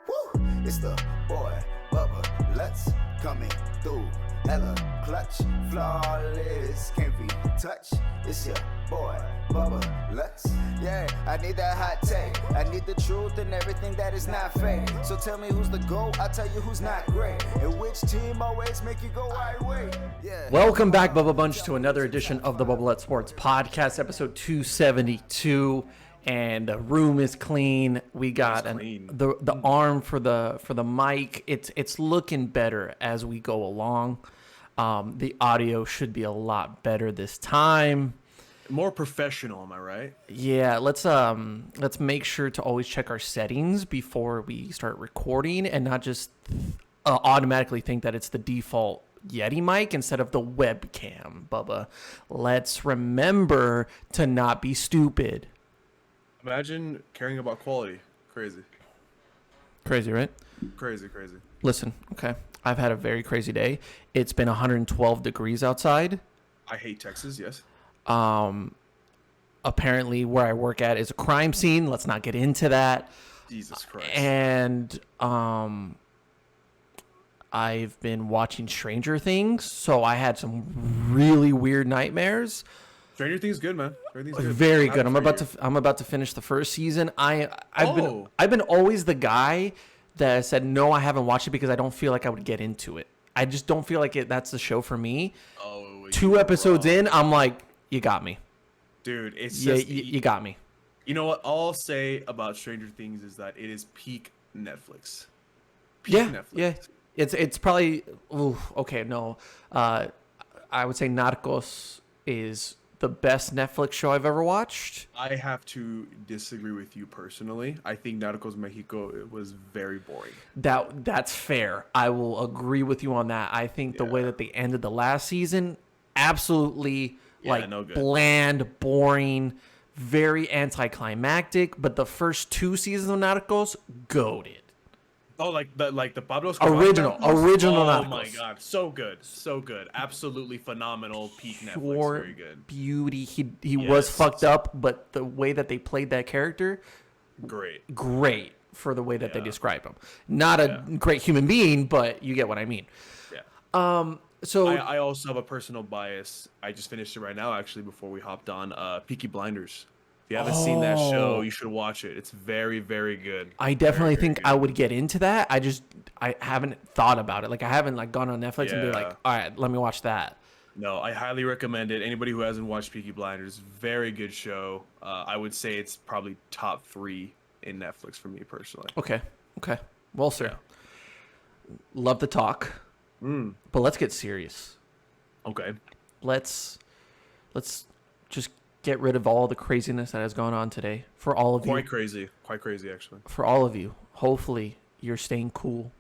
Woo! It's the boy, Bubba Lutz, coming through. Hella clutch, flawless, can't be touched. It's your boy, Bubba Lutz. Yeah, I need that hot take. I need the truth and everything that is not fake. So tell me who's the GOAT, I'll tell you who's not great. And which team always make you go right way. Yeah. Welcome back, Bubba Bunch, to another edition of the Bubba Lutz Sports Podcast, episode 272. And the room is clean. We got the arm for the mic. It's looking better as we go along. The audio should be a lot better this time. More professional, am I right? Yeah, let's make sure to always check our settings before we start recording and not just automatically think that it's the default Yeti mic instead of the webcam, Bubba. Let's remember to not be stupid. Imagine caring about quality. Crazy. Crazy, right? Crazy. Listen, okay. I've had a very crazy day. It's been 112 degrees outside. I hate Texas, yes. Apparently where I work at is a crime scene. Let's not get into that. Jesus Christ. And I've been watching Stranger Things, so I had some really weird nightmares. Stranger Things good, man. Very good. I'm about to finish the first season. I've been always the guy that said no, I haven't watched it because I don't feel like I would get into it. I just don't feel like that's the show for me. Oh, 2 episodes in, I'm like, you got me, dude. It's just you got me. You know what? All I'll say about Stranger Things is that it is peak Netflix. Netflix. Yeah. It's probably okay. No, I would say Narcos is the best Netflix show I've ever watched. I have to disagree with you personally. I think Narcos Mexico was very boring. That's fair. I will agree with you on that. I think the way that they ended the last season, absolutely no good. Bland, boring, very anticlimactic. But the first 2 seasons of Narcos, goated. Oh, like the Pablo Escobar original Narcos? Narcos. My God, so good, absolutely phenomenal. Peak Pure Netflix, very good. Beauty. He was fucked up, but the way that they played that character, great for the way that they describe him. Not a great human being, but you get what I mean. Yeah. So I also have a personal bias. I just finished it right now, actually, before we hopped on. Peaky Blinders. If you haven't seen that show, you should watch it. It's very, very good. I definitely think I would get into that. I haven't thought about it. Like I haven't gone on Netflix and be like, all right, let me watch that. No, I highly recommend it. Anybody who hasn't watched Peaky Blinders, very good show. I would say it's probably top 3 in Netflix for me personally. Okay. Well, sir, love the talk, but let's get serious. Okay. Let's just get rid of all the craziness that has gone on today for all of you. Quite crazy, actually. For all of you, hopefully you're staying cool.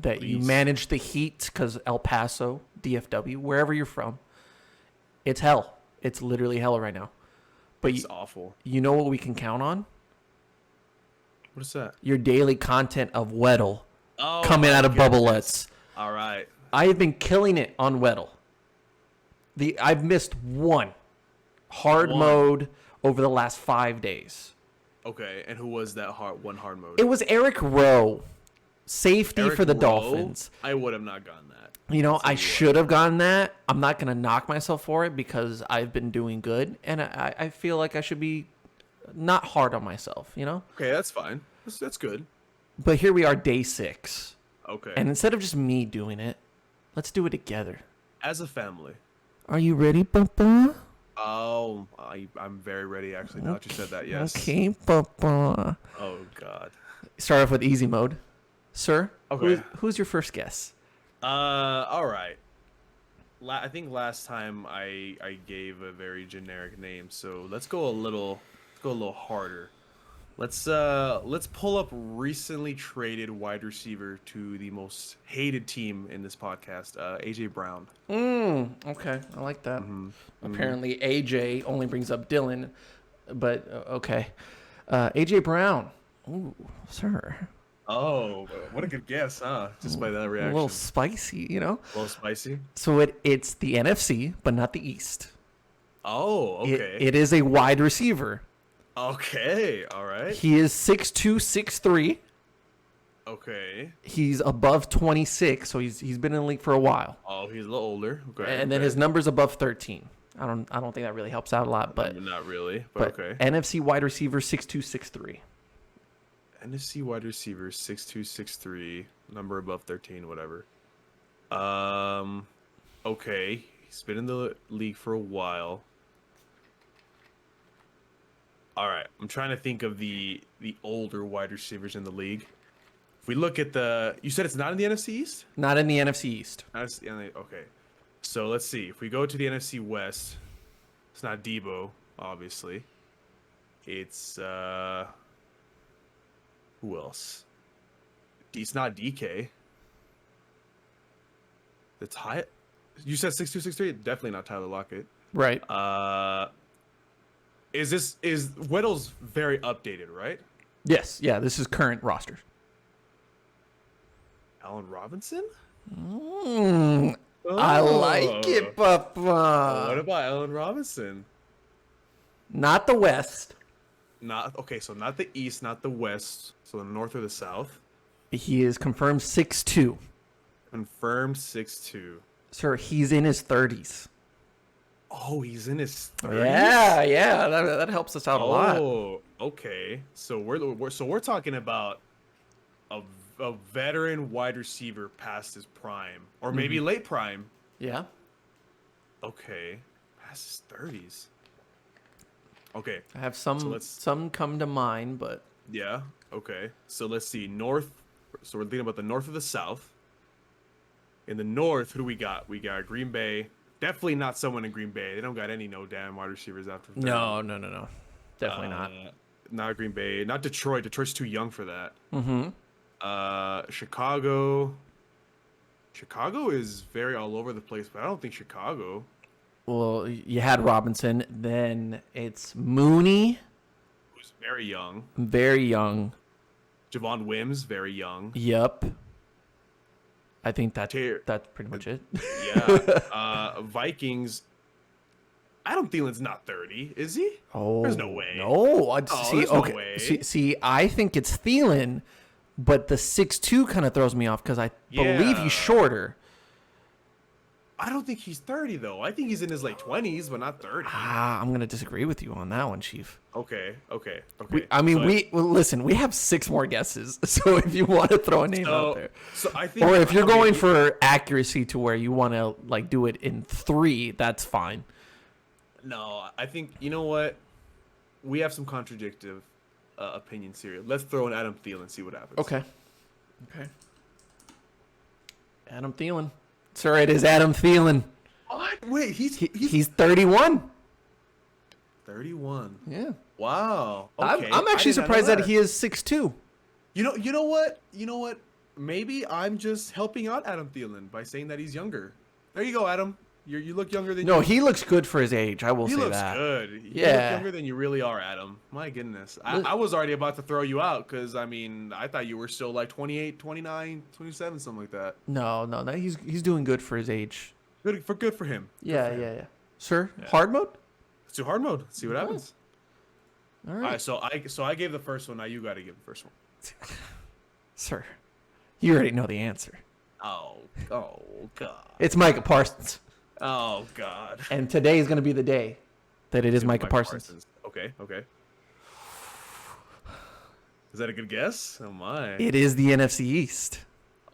That Please. You manage the heat, because El Paso, DFW, wherever you're from, it's hell. It's literally hell right now. But it's awful. You know what we can count on? What is that? Your daily content of weddle coming out of Bubba Lutz. All right. I have been killing it on weddle. I've missed one hard mode over the last 5 days. Okay, and who was that hard mode? It was Eric Rowe, safety for the Dolphins. I would have not gotten that. You know, I should have gotten that. I'm not going to knock myself for it because I've been doing good, and I feel like I should be not hard on myself, you know? Okay, that's fine. That's good. But here we are, day 6. Okay. And instead of just me doing it, let's do it together. As a family. Are you ready, Papa? Oh, I'm very ready, actually, now that you said that, yes. Okay, Papa. Oh, God. Start off with easy mode. Sir, okay. Who's your first guess? All right. I think last time I gave a very generic name, so let's go a little harder. Let's pull up recently traded wide receiver to the most hated team in this podcast, AJ Brown. Okay, I like that. Apparently AJ only brings up Dylan, but okay. AJ Brown. Ooh, sir. Oh, what a good guess, huh? Just by that reaction. A little spicy, you know? A little spicy. So it's the NFC, but not the East. Oh, okay. It is a wide receiver. Okay, all right. He is 6'2", 6'3". Okay. He's above 26, so he's been in the league for a while. Oh, he's a little older. Okay. And then his number's above 13. I don't think that really helps out a lot, but not really. But okay. NFC wide receiver 6'2", 6'3". NFC wide receiver 6'2", 6'3", number above 13, whatever. Okay. He's been in the league for a while. All right, I'm trying to think of the older wide receivers in the league. If we look at you said it's not in the NFC East? Not in the NFC East. Okay. So let's see. If we go to the NFC West, it's not Debo, obviously. It's who else? It's not DK. That's high. You said 6'2", 6'3". Definitely not Tyler Lockett. Right. Is Weddle's very updated, right? Yes. Yeah. This is current roster. Allen Robinson? I like it, Papa. What about Allen Robinson? Not the West. So not the East, not the West. So the North or the South. He is confirmed 6'2". Confirmed 6'2". Sir, he's in his 30s. Oh, he's in his 30s? Yeah. That helps us out a lot. Oh, okay. So we're talking about a veteran wide receiver past his prime, or maybe late prime. Yeah. Okay, past his 30s. Okay. I have some come to mind, but yeah. Okay. So let's see. North. So we're thinking about the North or the South. In the North, who do we got? We got Green Bay. Definitely not someone in Green Bay. They don't got any damn wide receivers after 30. No. Definitely not. Not Green Bay. Not Detroit. Detroit's too young for that. Mm-hmm. Chicago. Chicago is very all over the place, but I don't think Chicago. Well, you had Robinson. Then it's Mooney. Who's very young. Very young. Javon Wims, very young. Yep. I think that's pretty much it. Yeah. Vikings. Adam Thielen's not 30, is he? Oh, there's no way. No. There's no way. See, I think it's Thielen, but the 6'2" kind of throws me off because I believe he's shorter. I don't think he's 30 though. I think he's in his late 20s, but not 30. I'm gonna disagree with you on that one, Chief. Okay. Listen, we have 6 more guesses, so if you want to throw a name out there, so I think, or if you're going for accuracy to where you want to like do it in 3, that's fine. No, I think you know what, we have some contradictive opinions here. Let's throw in Adam Thielen and see what happens. Okay. Adam Thielen. Sir, it is Adam Thielen. What? Wait, he's 31. 31. Yeah. Wow. Okay. I'm actually surprised that he is 6'2". You know what? Maybe I'm just helping out Adam Thielen by saying that he's younger. There you go, Adam. You look younger than No, he looks good for his age. I will say that. He looks good. You Yeah. look younger than you really are, Adam. My goodness. I was already about to throw you out because, I thought you were still like 28, 29, 27, something like that. No, he's doing good for his age. Good for him. Yeah. Sir, hard mode? Let's do hard mode. Let's see what happens. All right. So I gave the first one. Now you got to give the first one. Sir, you already know the answer. Oh God. It's Micah Parsons. Oh God. And today is going to be the day that it is Micah Parsons. Okay. Is that a good guess? Oh my. It is the NFC East.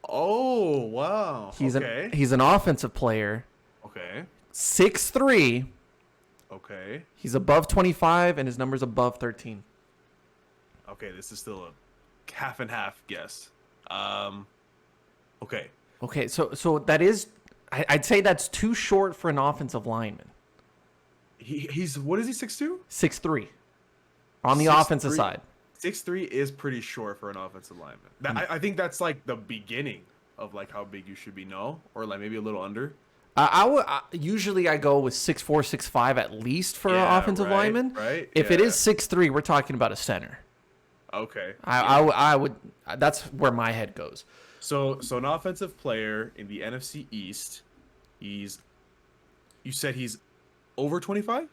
Oh wow. He's an offensive player. Okay. 6'3". Okay. He's above 25 and his number's above 13. Okay, this is still a half and half guess. Okay. Okay, so that is, I'd say that's too short for an offensive lineman. He's what is he, 6'2"? 6'3". On the offensive side. 6'3" is pretty short for an offensive lineman. I think that's like the beginning of like how big you should be, no? Or like maybe a little under. Usually I go with 6'4", 6'5" at least for an offensive lineman. Right. If it is 6'3", we're talking about a center. Okay. I would. That's where my head goes. So an offensive player in the NFC East, you said he's over 25?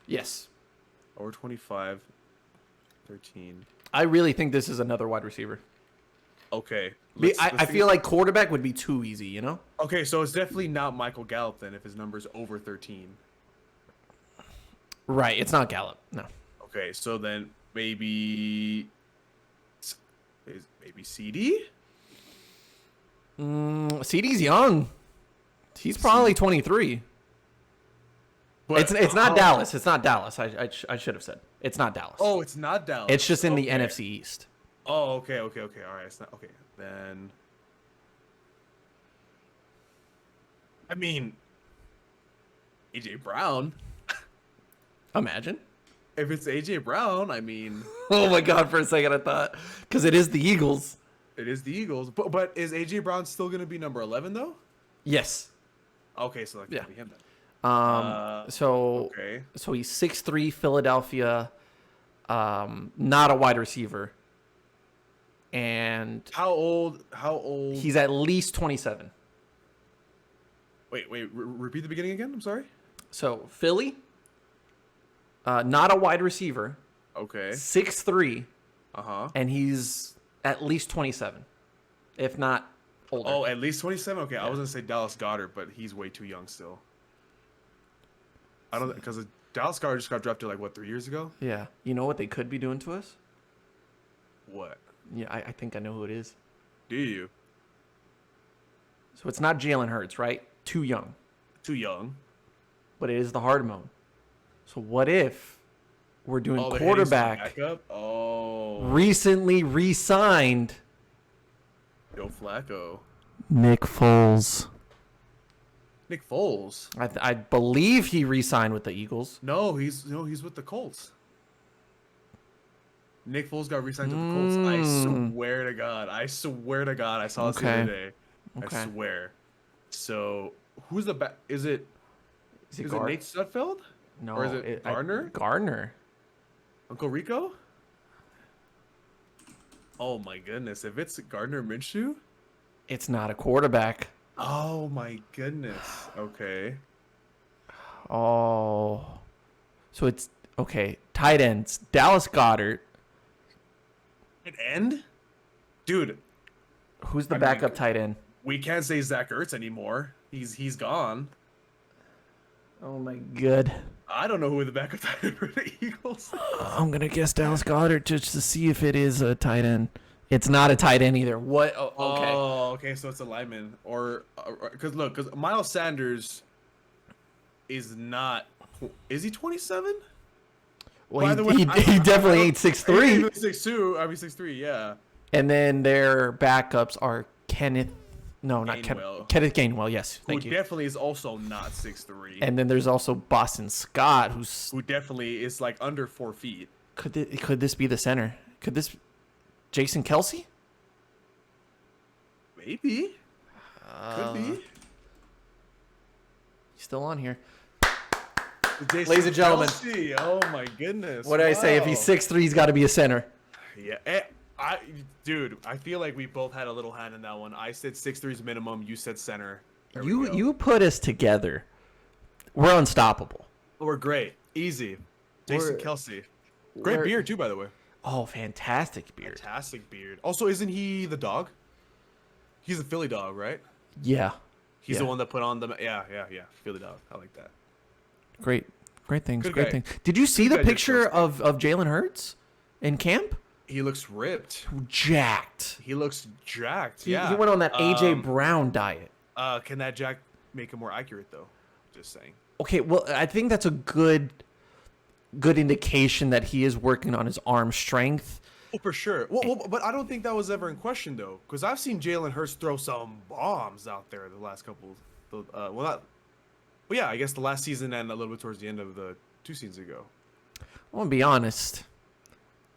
Yes. Over 25, 13. I really think this is another wide receiver. Okay. I feel like quarterback would be too easy, you know? Okay, so it's definitely not Michael Gallup then if his number's over 13. Right, it's not Gallup. No. Okay, so then maybe CD? CD's young. He's probably 23. But, It's not Dallas. It's not Dallas. I should have said. It's not Dallas. Oh, it's not Dallas. It's just in the NFC East. Oh, okay. All right, it's not okay. Then I mean AJ Brown. Imagine. If it's AJ Brown, I mean Oh my God, for a second I thought, because it is the Eagles. it is the Eagles. But is AJ Brown still gonna be number 11 though? Yes. Okay, so that can't be him then. So Okay. so he's 6'3", Philadelphia, not a wide receiver. And How old? he's at least 27. Wait. Repeat the beginning again. I'm sorry. So Philly, not a wide receiver, Okay. 6'3", Uh-huh. and he's at least 27, if not older. Oh, at least 27? Okay, I was going to say Dallas Goedert, but he's way too young still. I don't, because Dallas Goedert just got drafted, 3 years ago? Yeah. You know what they could be doing to us? What? Yeah, I think I know who it is. Do you? So it's not Jalen Hurts, right? Too young. Too young. But it is the hard mode. So what if we're doing Oh, they're hitting some quarterback, backup? Oh. recently re-signed Joe Flacco. Nick Foles? Nick Foles. I believe he re-signed with the Eagles. No, he's with the Colts. Nick Foles got re-signed with the Colts. I swear to God. I saw this the other day. Okay. I swear. So, who's the back? Is it Nate Sudfeld? No. Or is it Gardner? Gardner. Uncle Rico? Oh my goodness. If it's Gardner Minshew? It's not a quarterback. Oh my goodness. Okay. Oh. So it's, okay, tight ends. Dallas Goedert. An end? Dude, Who's the backup tight end? we can't say Zach Ertz anymore. He's gone. Oh my God. I don't know who the backup tight end for the Eagles. I'm going to guess Dallas Goedert just to see if it is a tight end. It's not a tight end either. What? Oh, okay. Oh, okay. So it's a lineman, or because Miles Sanders is not. Is he 27? Well, By the way, he definitely ain't 6'3". 6'2". I mean 6'3". Yeah. And then their backups are Kenneth Gainwell. Kenneth Gainwell. Yes, Who thank you. definitely is also not 6'3". And then there's also Boston Scott, who definitely is under 4 feet. could this be the center? Could this Jason Kelsey? Maybe. Could be. He's still on here. Jason Ladies and gentlemen. Kelsey. Oh my goodness. What did I say? If he's 6'3", he's got to be a center. Yeah. Dude, I feel like we both had a little hand in that one. I said 6'3's minimum. You said center. There we go. You put us together. We're unstoppable. We're great. Easy. Jason Kelsey. Great beard too, by the way. Oh, fantastic beard. Fantastic beard. Also, isn't he the dog? He's a Philly dog, right? Yeah. He's the one that put on the yeah. Philly dog. I like that. Great things. Good Great guy. things. Did you see Good the guy, picture Jason. of Jalen Hurts in camp? He looks ripped. Jacked. He looks jacked. He Yeah. went on that AJ Brown diet. Can that jack make him more accurate though? Just saying. Okay, well, I think that's a good indication that he is working on his arm strength. Oh, for sure. Well, but I don't think that was ever in question though, because I've seen Jalen Hurts throw some bombs out there the last couple. I guess the last season and a little bit towards the end of the 2 seasons ago. I'm gonna be honest.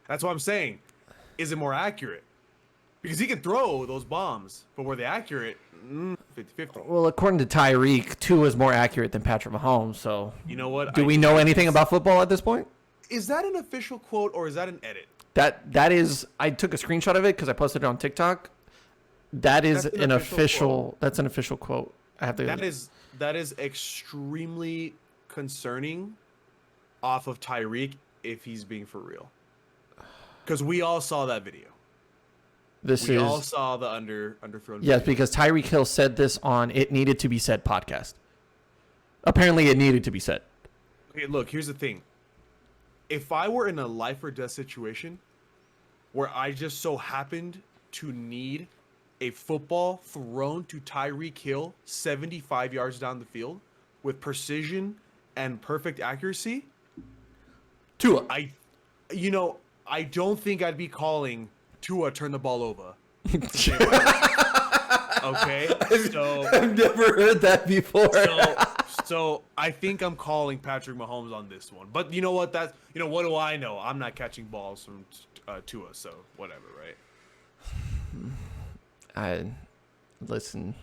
That's what I'm saying. Is it more accurate? Because he can throw those bombs, but were they accurate? 50-50. Well, according to Tyreek, Tua is more accurate than Patrick Mahomes. So, You know what? do we know anything about football at this point? Is that an official quote or is that an edit? That is. I took a screenshot of it because I posted it on TikTok. That is That's an an official official. That's an official quote. I have to. That is extremely concerning off of Tyreek if he's being for real. Because we all saw that video. We all saw the underthrown. Yes, because Tyreek Hill said this on It Needed to Be Said podcast. Apparently, it needed to be said. Okay, look, here's the thing. If I were in a life or death situation where I just so happened to need a football thrown to Tyreek Hill 75 yards down the field with precision and perfect accuracy, Tua. I don't think I'd be calling Tua turn the ball over. Okay, so I've never heard that before. So I think I'm calling Patrick Mahomes on this one. But you know what? What do I know? I'm not catching balls from Tua, so whatever, right? Listen.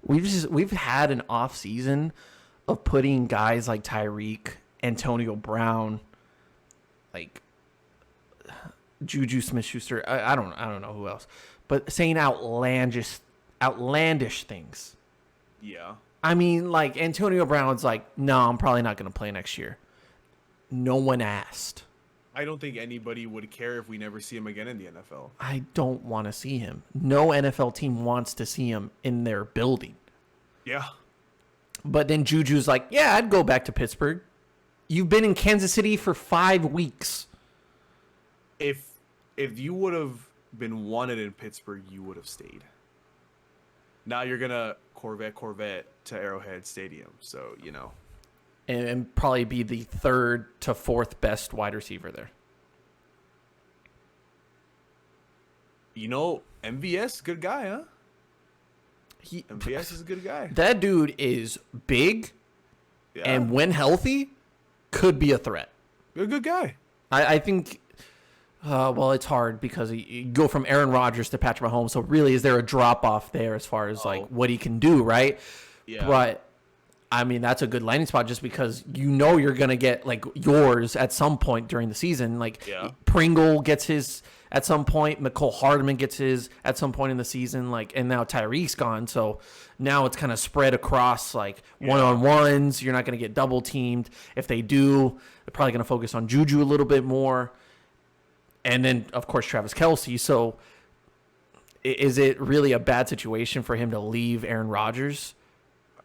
We've had an off season of putting guys like Tyreek, Antonio Brown, like Juju Smith-Schuster. I don't know who else, but saying outlandish things. Yeah. I mean, like Antonio Brown's like, no, I'm probably not going to play next year. No one asked. I don't think anybody would care if we never see him again in the NFL. I don't want to see him. No NFL team wants to see him in their building. Yeah. But then Juju's like, yeah, I'd go back to Pittsburgh. You've been in Kansas City for 5 weeks. If you would have been wanted in Pittsburgh, you would have stayed. Now you're going to Corvette to Arrowhead Stadium. So, And probably be the 3rd to 4th best wide receiver there. MVS, good guy, huh? MVS is a good guy. That dude is big, and when healthy, could be a threat. You're a good guy. I think, it's hard because you go from Aaron Rodgers to Patrick Mahomes. So really, is there a drop-off there as far as like what he can do, right? Yeah. But I mean, that's a good landing spot just because you're going to get like yours at some point during the season. Like Pringle gets his at some point. McCole Hardman gets his at some point in the season. And now Tyreek's gone. So now it's kind of spread across one-on-ones. You're not going to get double teamed. If they do, they're probably going to focus on Juju a little bit more. And then, of course, Travis Kelce. So is it really a bad situation for him to leave Aaron Rodgers?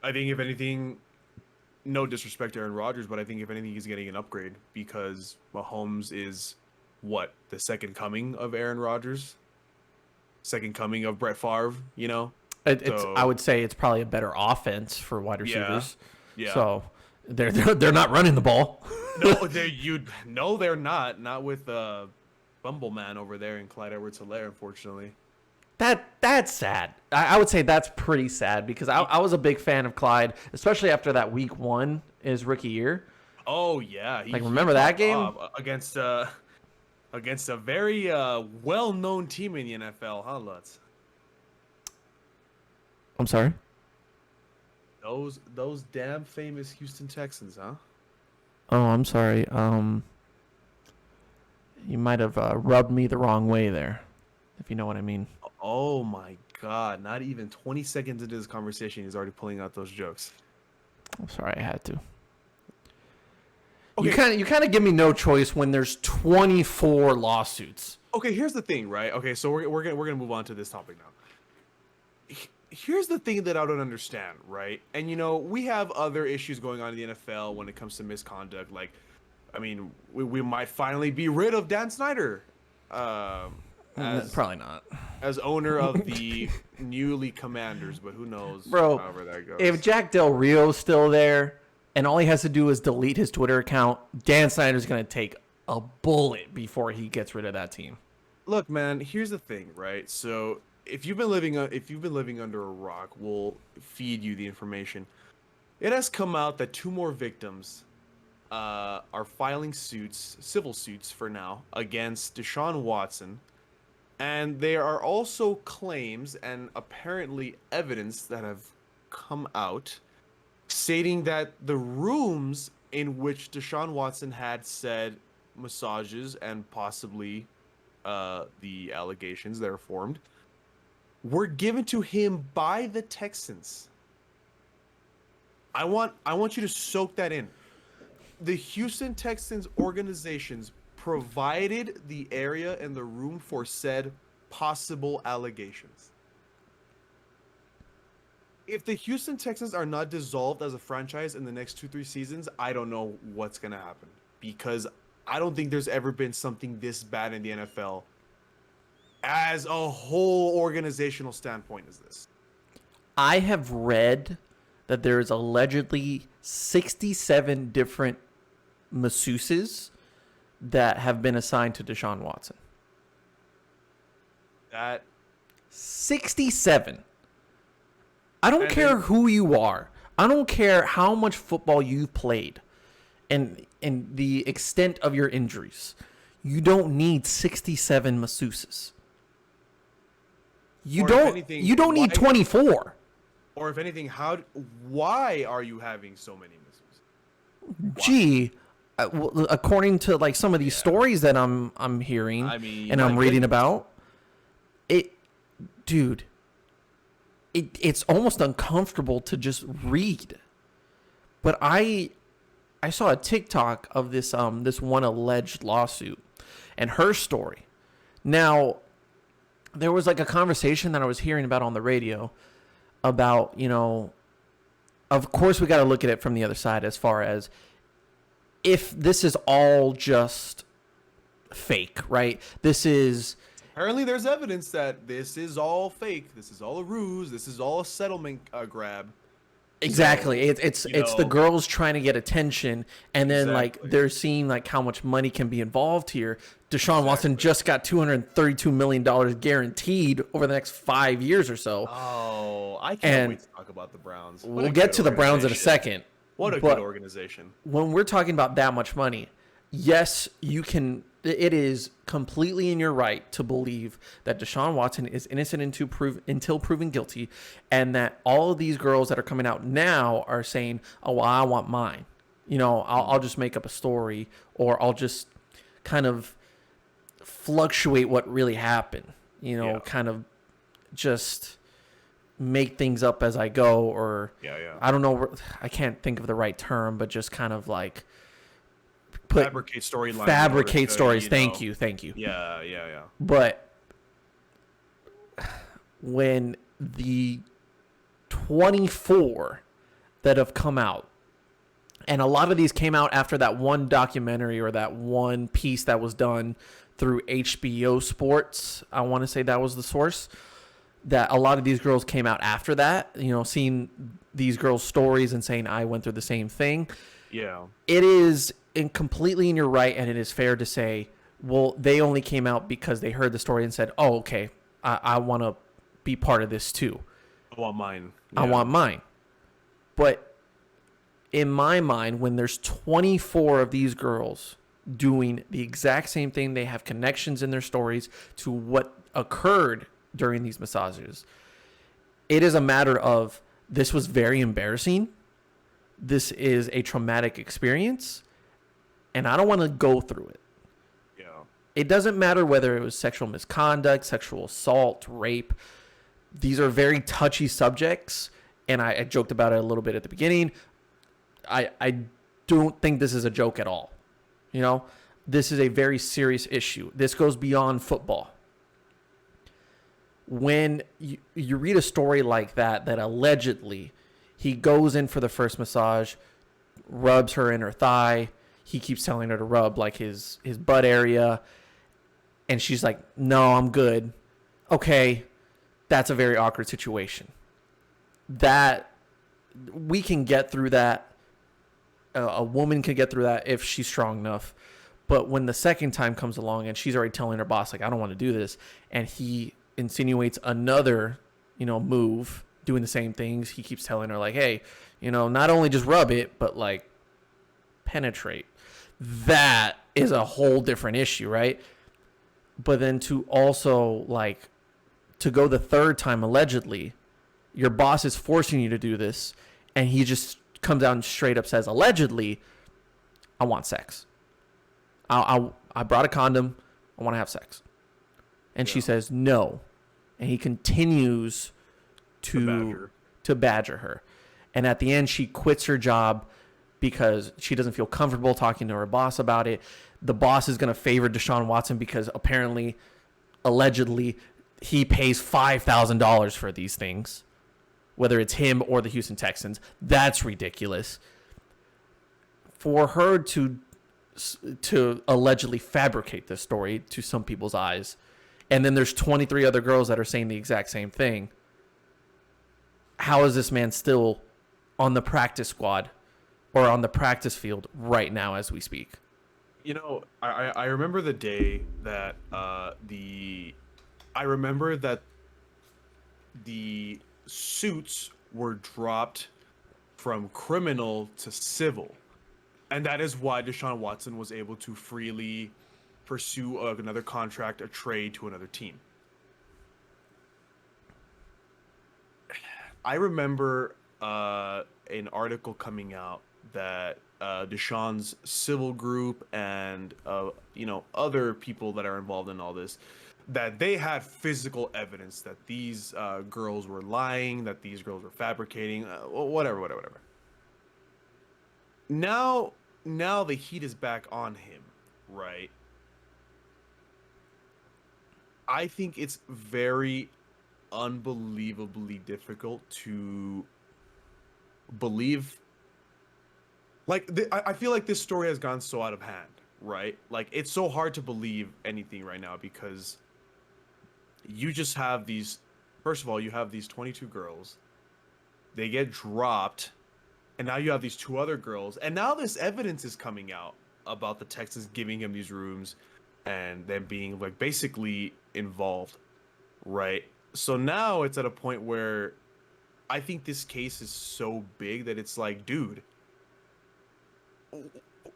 I think if anything, no disrespect to Aaron Rodgers, but I think if anything, he's getting an upgrade because Mahomes is the second coming of Aaron Rodgers, second coming of Brett Favre. I would say it's probably a better offense for wide receivers. Yeah. So they're not running the ball. No, they're not. Not with Bumbleman over there and Clyde Edwards-Helaire, unfortunately. That's sad. I would say that's pretty sad because I was a big fan of Clyde, especially after that week 1 his rookie year. Oh yeah, remember that game against a very well-known team in the NFL, huh, Lutz? I'm sorry. Those damn famous Houston Texans, huh? Oh, I'm sorry. You might have rubbed me the wrong way there, if you know what I mean. Oh my God! Not even 20 seconds into this conversation, he's already pulling out those jokes. I'm sorry, I had to. Okay. You kind of give me no choice when there's 24 lawsuits. Okay, here's the thing, right? Okay, so we're gonna move on to this topic now. Here's the thing that I don't understand, right? And we have other issues going on in the NFL when it comes to misconduct. We might finally be rid of Dan Snyder. Probably not. As owner of the newly Commanders, but who knows, bro, however that goes. If Jack Del Rio's still there and all he has to do is delete his Twitter account, Dan Snyder's going to take a bullet before he gets rid of that team. Look, man, here's the thing, right? So if you've been living under a rock, we'll feed you the information. It has come out that 2 more victims are filing civil suits for now, against Deshaun Watson. And there are also claims and apparently evidence that have come out stating that the rooms in which Deshaun Watson had said massages and possibly the allegations that are formed were given to him by the Texans. I want you to soak that in. The Houston Texans organizations provided the area and the room for said possible allegations. If the Houston Texans are not dissolved as a franchise in the next 2-3 seasons, I don't know what's going to happen, because I don't think there's ever been something this bad in the NFL as a whole organizational standpoint as this. I have read that there is allegedly 67 different masseuses that have been assigned to Deshaun Watson. That 67. I don't care who you are. I don't care how much football you've played and the extent of your injuries. You don't need 67 masseuses. You don't need 24. Or if anything, why are you having so many masseuses? Gee, according to like some of these stories that I'm hearing and I'm reading about, it's almost uncomfortable to just read. But I saw a TikTok of this one alleged lawsuit and her story. Now, there was like a conversation that I was hearing about on the radio about, of course we got to look at it from the other side as far as if this is all just fake, right? Apparently there's evidence that this is all fake. This is all a ruse. This is all a settlement grab. Exactly. It's the girls trying to get attention, and then like they're seeing like how much money can be involved here. Deshaun Watson just got $232 million guaranteed over the next 5 years or so. Oh, I can't wait to talk about the Browns. We'll get to the Browns in a second. What a good organization. When we're talking about that much money, yes, you can. It is completely in your right to believe that Deshaun Watson is innocent until proven guilty, and that all of these girls that are coming out now are saying, "Oh, well, I want mine." I'll just make up a story, or I'll just kind of fluctuate what really happened. Kind of just make things up as I go, or I don't know. I can't think of the right term, but just kind of like. Fabricate storylines. Fabricate stories. Thank you. Yeah. But when the 24 that have come out, and a lot of these came out after that one documentary or that one piece that was done through HBO Sports, I want to say that was the source, that a lot of these girls came out after that, seeing these girls' stories and saying, I went through the same thing. Yeah. It is completely in your right, and it is fair to say, well, they only came out because they heard the story and said, oh, okay, I want to be part of this too. I want mine. Yeah. I want mine. But in my mind, when there's 24 of these girls doing the exact same thing, they have connections in their stories to what occurred during these massages. It is a matter of, this was very embarrassing. This is a traumatic experience, and I don't want to go through it. Yeah. It doesn't matter whether it was sexual misconduct, sexual assault, rape. These are very touchy subjects, and I joked about it a little bit at the beginning. I don't think this is a joke at all. This is a very serious issue. This goes beyond football. When you read a story like that allegedly he goes in for the first massage, rubs her in her thigh. He keeps telling her to rub like his butt area. And she's like, no, I'm good. Okay, that's a very awkward situation. That we can get through that. A woman can get through that if she's strong enough. But when the second time comes along and she's already telling her boss, like, I don't want to do this, and he insinuates another, move, doing the same things, he keeps telling her, like, hey, not only just rub it, but like penetrate. That is a whole different issue, right? But then to also like to go the third time, allegedly, your boss is forcing you to do this, and he just comes out and straight up says, allegedly, I want sex. I brought a condom. I want to have sex. And she says no. And he continues to badger her. And at the end, she quits her job because she doesn't feel comfortable talking to her boss about it. The boss is going to favor Deshaun Watson because apparently, allegedly, he pays $5,000 for these things, whether it's him or the Houston Texans. That's ridiculous. For her to allegedly fabricate this story to some people's eyes, and then there's 23 other girls that are saying the exact same thing. How is this man still on the practice squad or on the practice field right now as we speak? You know, I remember the day that the suits were dropped from criminal to civil. And that is why Deshaun Watson was able to freely pursue another contract, a trade to another team. I remember an article coming out that Deshaun's civil group and other people that are involved in all this, that they had physical evidence that these girls were lying, that these girls were fabricating, whatever. Now the heat is back on him, right? I think it's very unbelievably difficult to believe. Like, I feel like this story has gone so out of hand, right? Like, it's so hard to believe anything right now because you just have these. First of all, you have these 22 girls. They get dropped. And now you have these 2 other girls. And now this evidence is coming out about the Texans giving him these rooms and them being, like, basically involved, right? So now it's at a point where I think this case is so big that it's like, dude,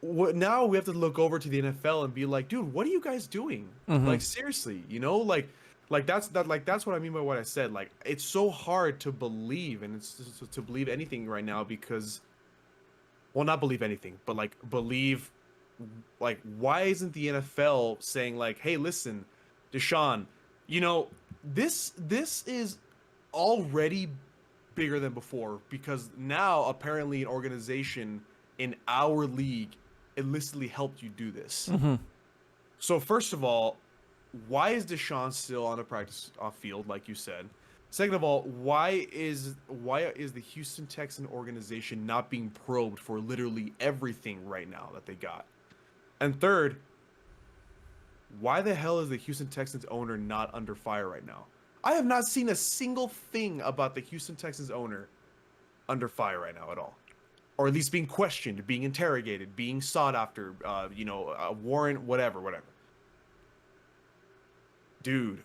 now we have to look over to the NFL and be like, dude, what are you guys doing? Mm-hmm. Like, seriously, that's what I mean by what I said. Like, it's so hard to believe, and it's to believe anything right now because, well, not believe anything, but like believe, like, why isn't the NFL saying like, hey, listen, Deshaun, this is already bigger than before because now apparently an organization in our league illicitly helped you do this. Mm-hmm. So first of all, why is Deshaun still on the practice field, like you said? Second of all, why is the Houston Texan organization not being probed for literally everything right now that they got? And third, why the hell is the Houston Texans owner not under fire right now? I have not seen a single thing about the Houston Texans owner under fire right now at all. Or at least being questioned, being interrogated, being sought after, a warrant, whatever. Dude,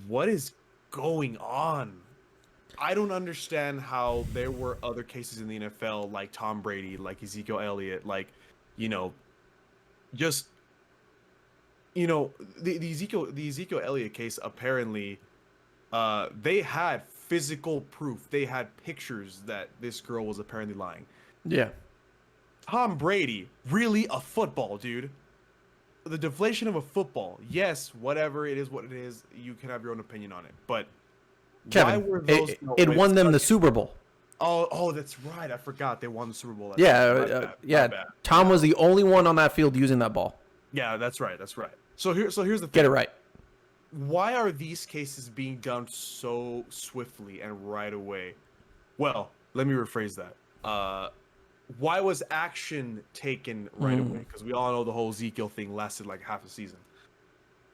what is going on? I don't understand how there were other cases in the NFL like Tom Brady, like Ezekiel Elliott, like, the Ezekiel Elliott case, apparently they had physical proof. They had pictures that this girl was apparently lying. Yeah. Tom Brady, really a football, dude. The deflation of a football. Yes, whatever, it is what it is. You can have your own opinion on it. But Kevin, why were those it won them the Super Bowl. Oh, that's right. I forgot they won the Super Bowl. Yeah. Tom was the only one on that field using that ball. Yeah, that's right. So here's the thing. Get it right. Why are these cases being done so swiftly and right away? Well, let me rephrase that. Why was action taken right away? Because we all know the whole Ezekiel thing lasted like half a season.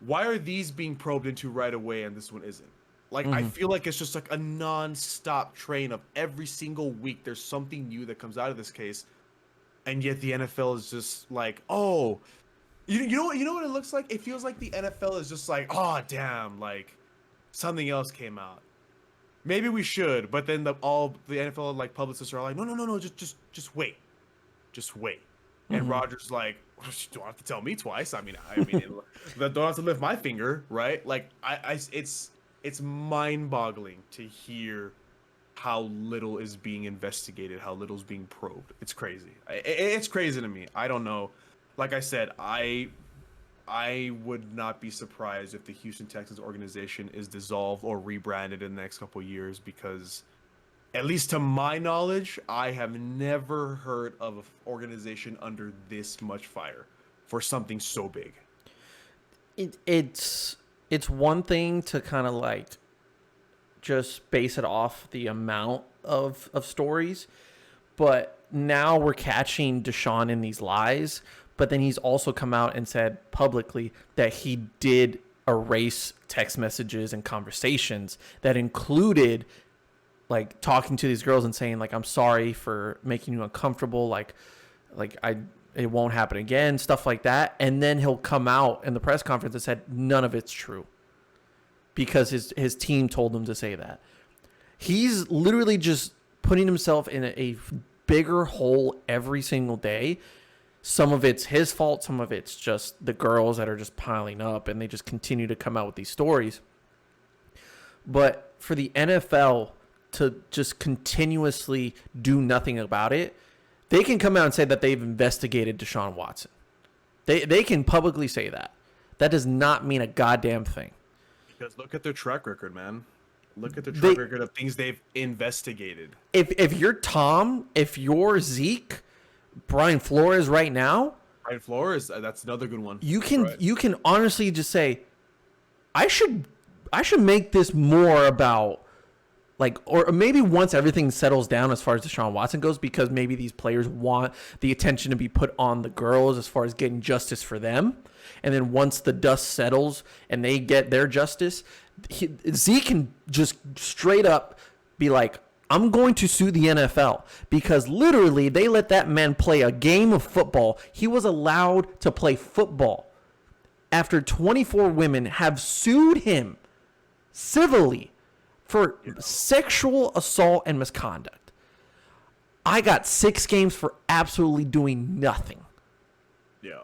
Why are these being probed into right away and this one isn't? Like, I feel like it's just like a non-stop train of every single week there's something new that comes out of this case, and yet the NFL is just like, oh, you know what it looks like? It feels like the NFL is just like, oh damn, like something else came out. Maybe we should, but then the NFL like publicists are like, no, just wait. And Roger's like, you don't have to tell me twice. I mean, don't have to lift my finger, right? Like, it's mind-boggling to hear how little is being investigated, how little is being probed. It's crazy. It's crazy to me. I don't know. Like I said, I would not be surprised if the Houston Texans organization is dissolved or rebranded in the next couple of years because at least to my knowledge, I have never heard of an organization under this much fire for something so big. It's one thing to kind of like just base it off the amount of stories, but now we're catching Deshaun in these lies. But then he's also come out and said publicly that he did erase text messages and conversations that included like talking to these girls and saying like, I'm sorry for making you uncomfortable. It won't happen again, stuff like that. And then he'll come out in the press conference and said none of it's true because his team told him to say that. He's literally just putting himself in a bigger hole every single day. Some of it's his fault. Some of it's just the girls that are just piling up and they just continue to come out with these stories. But for the NFL to just continuously do nothing about it, they can come out and say that they've investigated Deshaun Watson. They can publicly say that. That does not mean a goddamn thing. Because look at their track record, man. Look at the track record of things they've investigated. If you're Tom, if you're Zeke, Brian Flores right now. Brian Flores, that's another good one. You can honestly just say, I should make this more about like, or maybe once everything settles down as far as Deshaun Watson goes, because maybe these players want the attention to be put on the girls as far as getting justice for them. And then once the dust settles and they get their justice, Zeke can just straight up be like, I'm going to sue the NFL because literally they let that man play a game of football. He was allowed to play football after 24 women have sued him civilly for sexual assault and misconduct. I got 6 games for absolutely doing nothing. Yeah.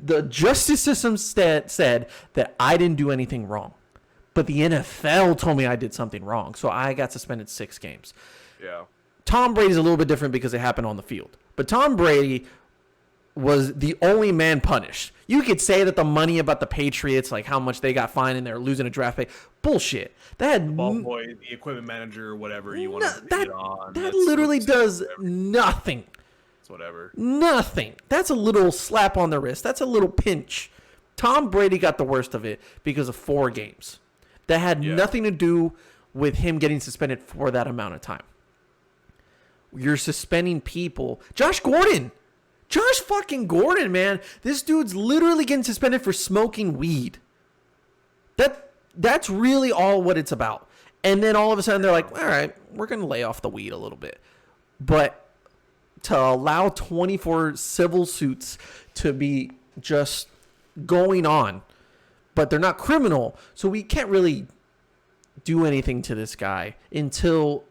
The justice system said that I didn't do anything wrong. But the NFL told me I did something wrong, so I got suspended 6 games. Yeah. Tom Brady's a little bit different because it happened on the field. But Tom Brady was the only man punished. You could say that the money about the Patriots, like how much they got fined and they're losing a draft pick, bullshit. That ball boy, the equipment manager, whatever you want to put on. That literally does nothing. It's whatever. Nothing. That's a little slap on the wrist. That's a little pinch. Tom Brady got the worst of it because of 4 games. That had nothing to do with him getting suspended for that amount of time. You're suspending people. Josh fucking Gordon, man. This dude's literally getting suspended for smoking weed. That's really all what it's about. And then all of a sudden they're like, all right, we're going to lay off the weed a little bit. But to allow 24 civil suits to be just going on, but they're not criminal, so we can't really do anything to this guy until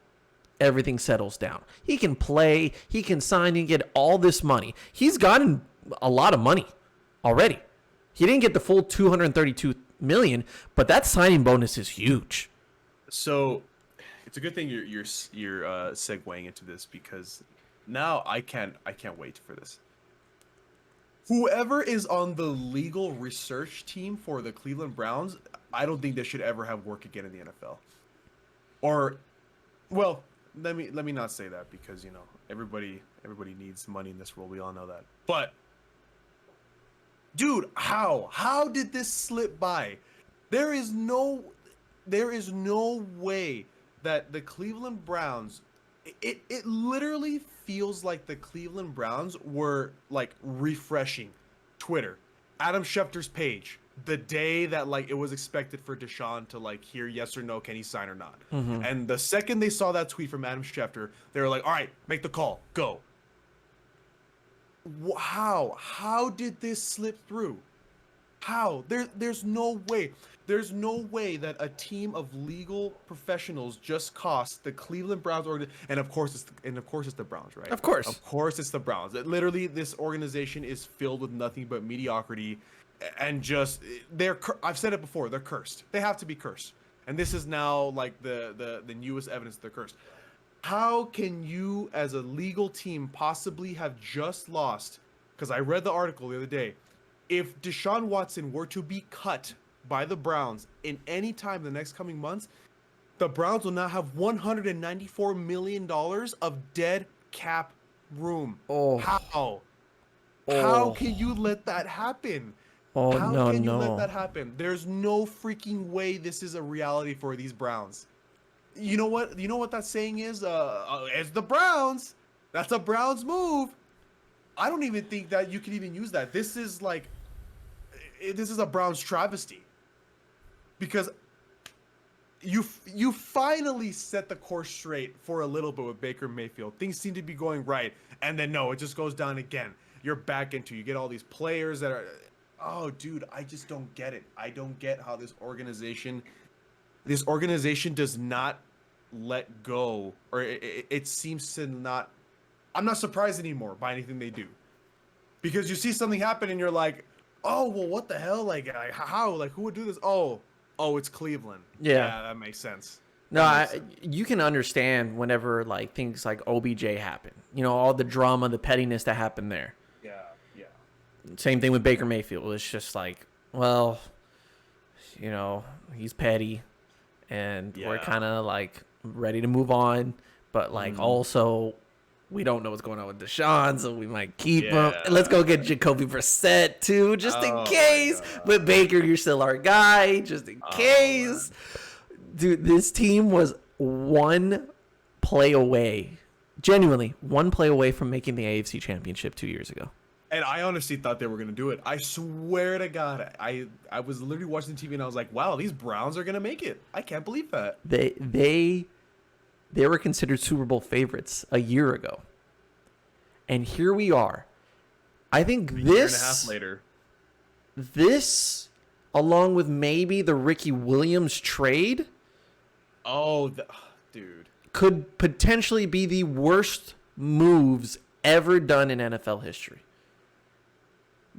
everything settles down. He can play, he can sign, and get all this money. He's gotten a lot of money already. He didn't get the full $232 million, but that signing bonus is huge. So it's a good thing you're segueing into this because now I can't wait for this. Whoever is on the legal research team for the Cleveland Browns, I don't think they should ever have work again in the NFL. Or, well, let me not say that because everybody needs money in this world. We all know that. But, dude, how did this slip by? There is no way that the Cleveland Browns. It literally feels like the Cleveland Browns were like refreshing Twitter, Adam Schefter's page, the day that like it was expected for Deshaun to like hear yes or no, can he sign or not. Mm-hmm. And the second they saw that tweet from Adam Schefter, they were like, all right, make the call, go. How did this slip through? How? There's no way. There's no way that a team of legal professionals just cost the Cleveland Browns and of course it's the Browns, right? Of course it's the Browns. Literally, this organization is filled with nothing but mediocrity, and just I've said it before. They're cursed. They have to be cursed, and this is now like the newest evidence they're cursed. How can you, as a legal team, possibly have just lost? Because I read the article the other day. If Deshaun Watson were to be cut by the Browns in any time in the next coming months, the Browns will now have $194 million of dead cap room. Oh. How? Oh. How can you let that happen? Oh, How can you let that happen? There's no freaking way this is a reality for these Browns. You know what? You know what that saying is? It's the Browns. That's a Browns move. I don't even think that you can even use that. This is a Browns travesty. Because you finally set the course straight for a little bit with Baker Mayfield. Things seem to be going right, and then no, it just goes down again. You're back into, you get all these players that are, oh dude, I just don't get it. I don't get how this organization does not let go, or it seems to not. I'm not surprised anymore by anything they do, because you see something happen and you're like, oh well, what the hell? Like how? Like who would do this? Oh, it's Cleveland. Yeah, that makes sense. No, you can understand whenever like things like OBJ happen. You know, all the drama, the pettiness that happened there. Yeah. Same thing with Baker Mayfield. It's just like, well, you know, he's petty, and we're kind of like ready to move on, but like also we don't know what's going on with Deshaun, so we might keep him. And let's go get Jacoby Brissett too, just in case. But Baker, you're still our guy, just in case. Dude, this team was one play away, genuinely one play away from making the AFC Championship 2 years ago. And I honestly thought they were going to do it. I swear to God, I was literally watching the TV and I was like, wow, these Browns are going to make it. I can't believe that. They were considered Super Bowl favorites a year ago. And here we are. I think a year and a half later. This, along with maybe the Ricky Williams trade, dude, could potentially be the worst moves ever done in NFL history.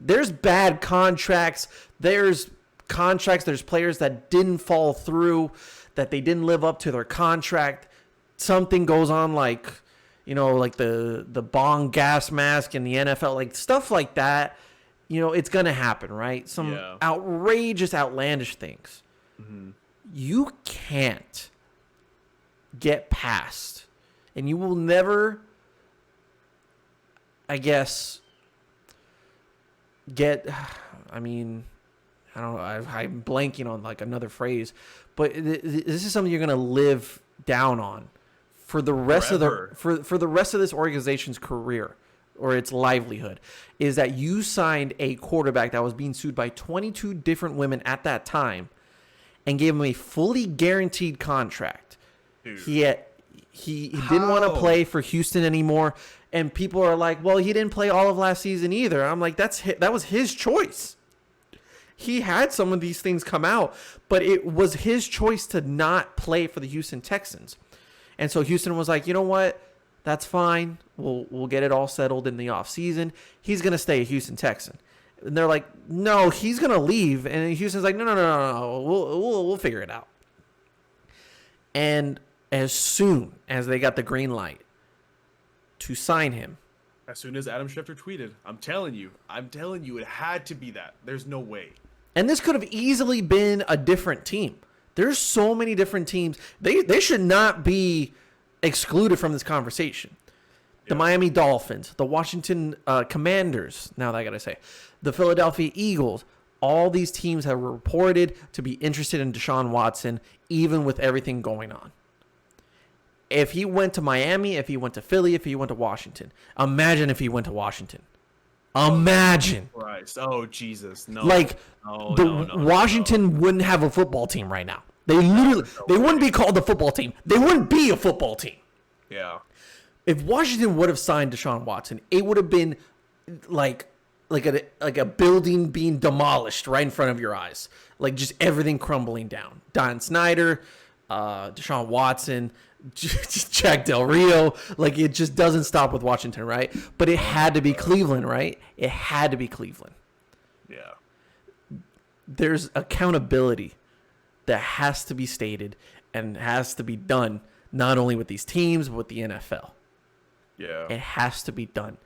There's bad contracts. There's players that didn't fall through, that they didn't live up to their contract. Something goes on like, you know, like the bong gas mask in the NFL, like stuff like that. You know, it's going to happen, right? Some outrageous, outlandish things. Mm-hmm. You can't get past, and you will never, I guess, I don't know, I'm blanking on like another phrase, but this is something you're going to live down on for the rest Forever. for the rest of this organization's career or its livelihood, is that you signed a quarterback that was being sued by 22 different women at that time and gave him a fully guaranteed contract. Dude. He didn't want to play for Houston anymore, and people are like, well, he didn't play all of last season either. I'm like, that was his choice. He had some of these things come out, but it was his choice to not play for the Houston Texans. And so Houston was like, you know what? That's fine. We'll get it all settled in the offseason. He's going to stay a Houston Texan. And they're like, no, he's going to leave. And Houston's like, no. We'll figure it out. And as soon as they got the green light to sign him, as soon as Adam Schefter tweeted, I'm telling you, it had to be that. There's no way. And this could have easily been a different team. There's so many different teams. They should not be excluded from this conversation. The Miami Dolphins, the Washington Commanders, now that I got to say, the Philadelphia Eagles, all these teams have reported to be interested in Deshaun Watson, even with everything going on. If he went to Miami, if he went to Philly, if he went to Washington, imagine if he went to Washington. Imagine. Christ. Oh, Jesus. No. Like, Washington wouldn't have a football team right now. They wouldn't be called a football team. They wouldn't be a football team. Yeah. If Washington would have signed Deshaun Watson, it would have been like a building being demolished right in front of your eyes. Like just everything crumbling down. Don Snyder, Deshaun Watson, Jack Del Rio. Like it just doesn't stop with Washington, right? But it had to be Cleveland, right? It had to be Cleveland. Yeah. There's accountability that has to be stated and has to be done, not only with these teams, but with the NFL. Yeah. It has to be done.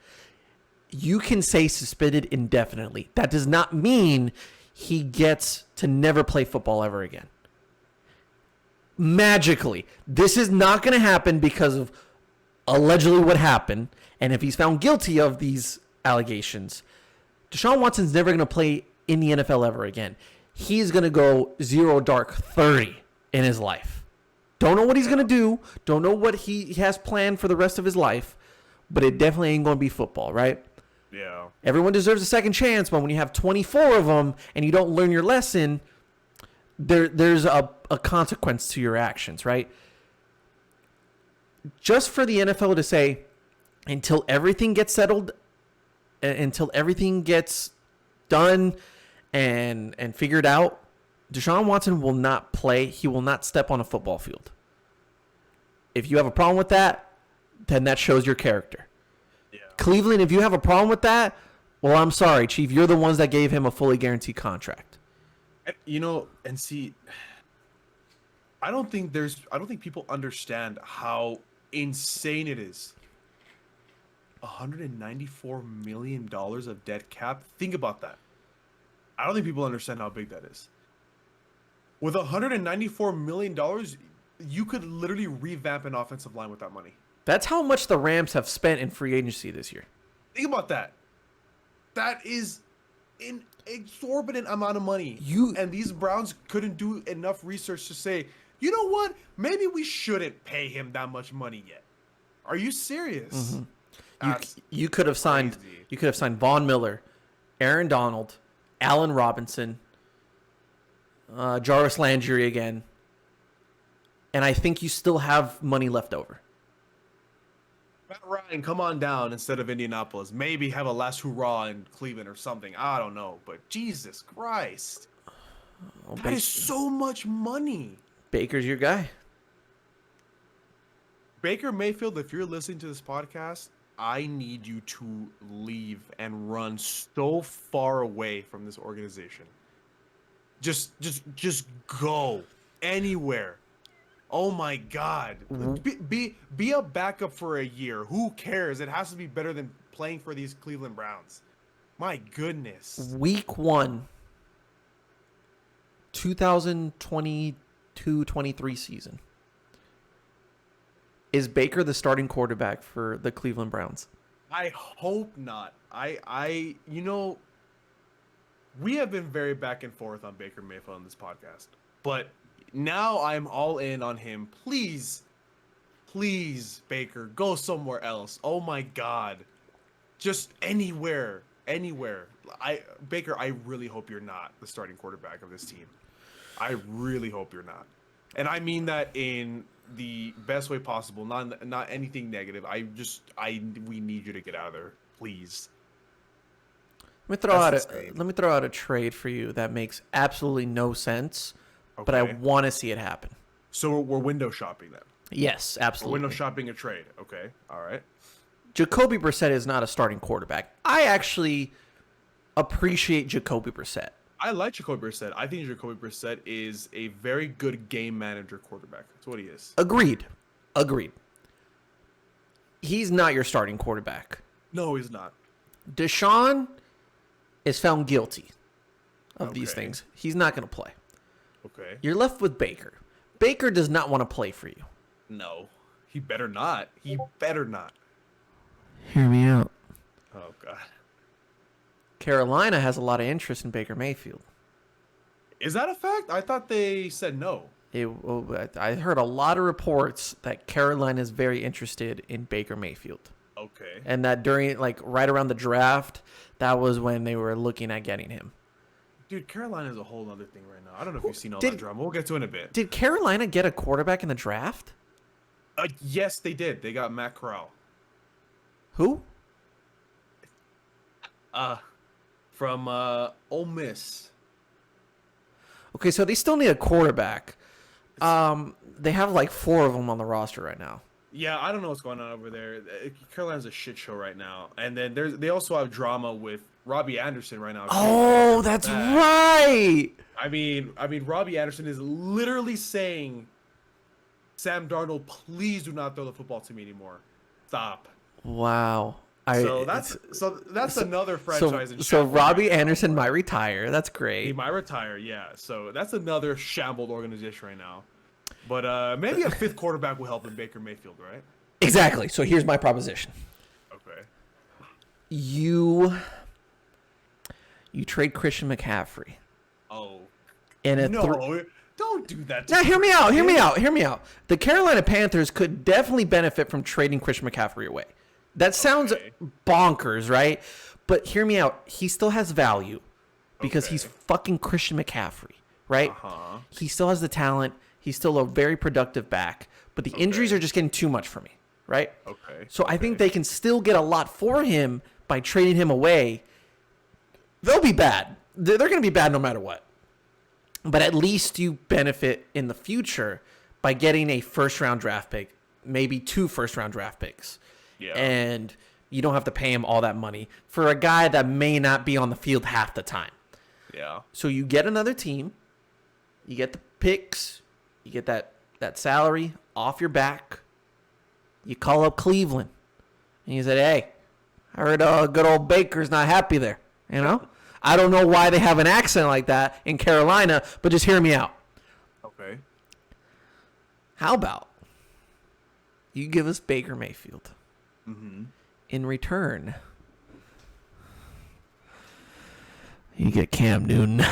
You can say suspended indefinitely. That does not mean he gets to never play football ever again. magically, this is not going to happen because of allegedly what happened. And if he's found guilty of these allegations, Deshaun Watson's never going to play in the NFL ever again. He's going to go 0 dark 30 in his life. Don't know what he's going to do. Don't know what he has planned for the rest of his life. But it definitely ain't going to be football, right? Yeah. Everyone deserves a second chance, but when you have 24 of them and you don't learn your lesson, there's a consequence to your actions, right? Just for the NFL to say, until everything gets settled, until everything gets done and figured out, Deshaun Watson will not play. He will not step on a football field. If you have a problem with that, then that shows your character. Yeah. Cleveland, if you have a problem with that, well, I'm sorry, Chief. You're the ones that gave him a fully guaranteed contract. You know, and see, I don't think people understand how insane it is. $194 million of dead cap. Think about that. I don't think people understand how big that is. With $194 million, you could literally revamp an offensive line with that money. That's how much the Rams have spent in free agency this year. Think about that. That is an exorbitant amount of money. And these Browns couldn't do enough research to say, you know what? Maybe we shouldn't pay him that much money yet. Are you serious? Mm-hmm. You could have signed. You could have signed Von Miller, Aaron Donald, Allen Robinson, Jarvis Landry again, and I think you still have money left over. Matt Ryan, come on down instead of Indianapolis. Maybe have a last hurrah in Cleveland or something. I don't know, but Jesus Christ, that is so much money. Baker's your guy. Baker Mayfield, if you're listening to this podcast, I need you to leave and run so far away from this organization. Just go anywhere. Oh my God. Be a backup for a year. Who cares? It has to be better than playing for these Cleveland Browns. My goodness. Week 1, 2022-23 season. Is Baker the starting quarterback for the Cleveland Browns? I hope not. We have been very back and forth on Baker Mayfield on this podcast, but now I'm all in on him. Please, Baker, go somewhere else. Oh my God. Just anywhere. Baker, I really hope you're not the starting quarterback of this team. I really hope you're not. And I mean that in the best way possible, not anything negative. We need you to get out of there, please. Let me throw out a trade for you that makes absolutely no sense, okay, but I want to see it happen. So we're window shopping then? Yes, absolutely. We're window shopping a trade. Okay, all right. Jacoby Brissett is not a starting quarterback. I actually appreciate Jacoby Brissett. I like Jacoby Brissett. I think Jacoby Brissett is a very good game manager quarterback. That's what he is. Agreed. He's not your starting quarterback. No, he's not. Deshaun is found guilty of these things. He's not going to play. Okay. You're left with Baker. Baker does not want to play for you. No. He better not. Hear me out. Oh, God. Carolina has a lot of interest in Baker Mayfield. Is that a fact? I thought they said no. I heard a lot of reports that Carolina is very interested in Baker Mayfield. Okay. And that during, right around the draft, that was when they were looking at getting him. Dude, Carolina is a whole other thing right now. I don't know if you've seen all that drama. We'll get to it in a bit. Did Carolina get a quarterback in the draft? Yes, they did. They got Matt Corral. Who? From Ole Miss. Okay, so they still need a quarterback. They have 4 of them on the roster right now. Yeah, I don't know what's going on over there. Carolina's a shit show right now. And then they also have drama with Robbie Anderson right now. Oh, that's right. I mean, Robbie Anderson is literally saying, Sam Darnold, please do not throw the football to me anymore. Stop. Wow. That's another franchise. So Robbie Anderson might retire. That's great. He might retire, yeah. So that's another shambled organization right now. But maybe a fifth quarterback will help in Baker Mayfield, right? Exactly. So here's my proposition. Okay. You trade Christian McCaffrey. Oh. And Don't do that. Now, hear me out. The Carolina Panthers could definitely benefit from trading Christian McCaffrey away. That sounds bonkers, right? But hear me out. He still has value because he's fucking Christian McCaffrey, right? Uh-huh. He still has the talent. He's still a very productive back. But the injuries are just getting too much for me, right? Okay. So I think they can still get a lot for him by trading him away. They'll be bad. They're going to be bad no matter what. But at least you benefit in the future by getting a first-round draft pick, maybe 2 first-round draft picks. Yeah. And you don't have to pay him all that money for a guy that may not be on the field half the time. Yeah. So you get another team, you get the picks, you get that salary off your back. You call up Cleveland, and you said, hey, I heard good old Baker's not happy there, you know? I don't know why they have an accent like that in Carolina, but just hear me out. Okay. How about you give us Baker Mayfield? Mm-hmm. In return, you get Cam Newton.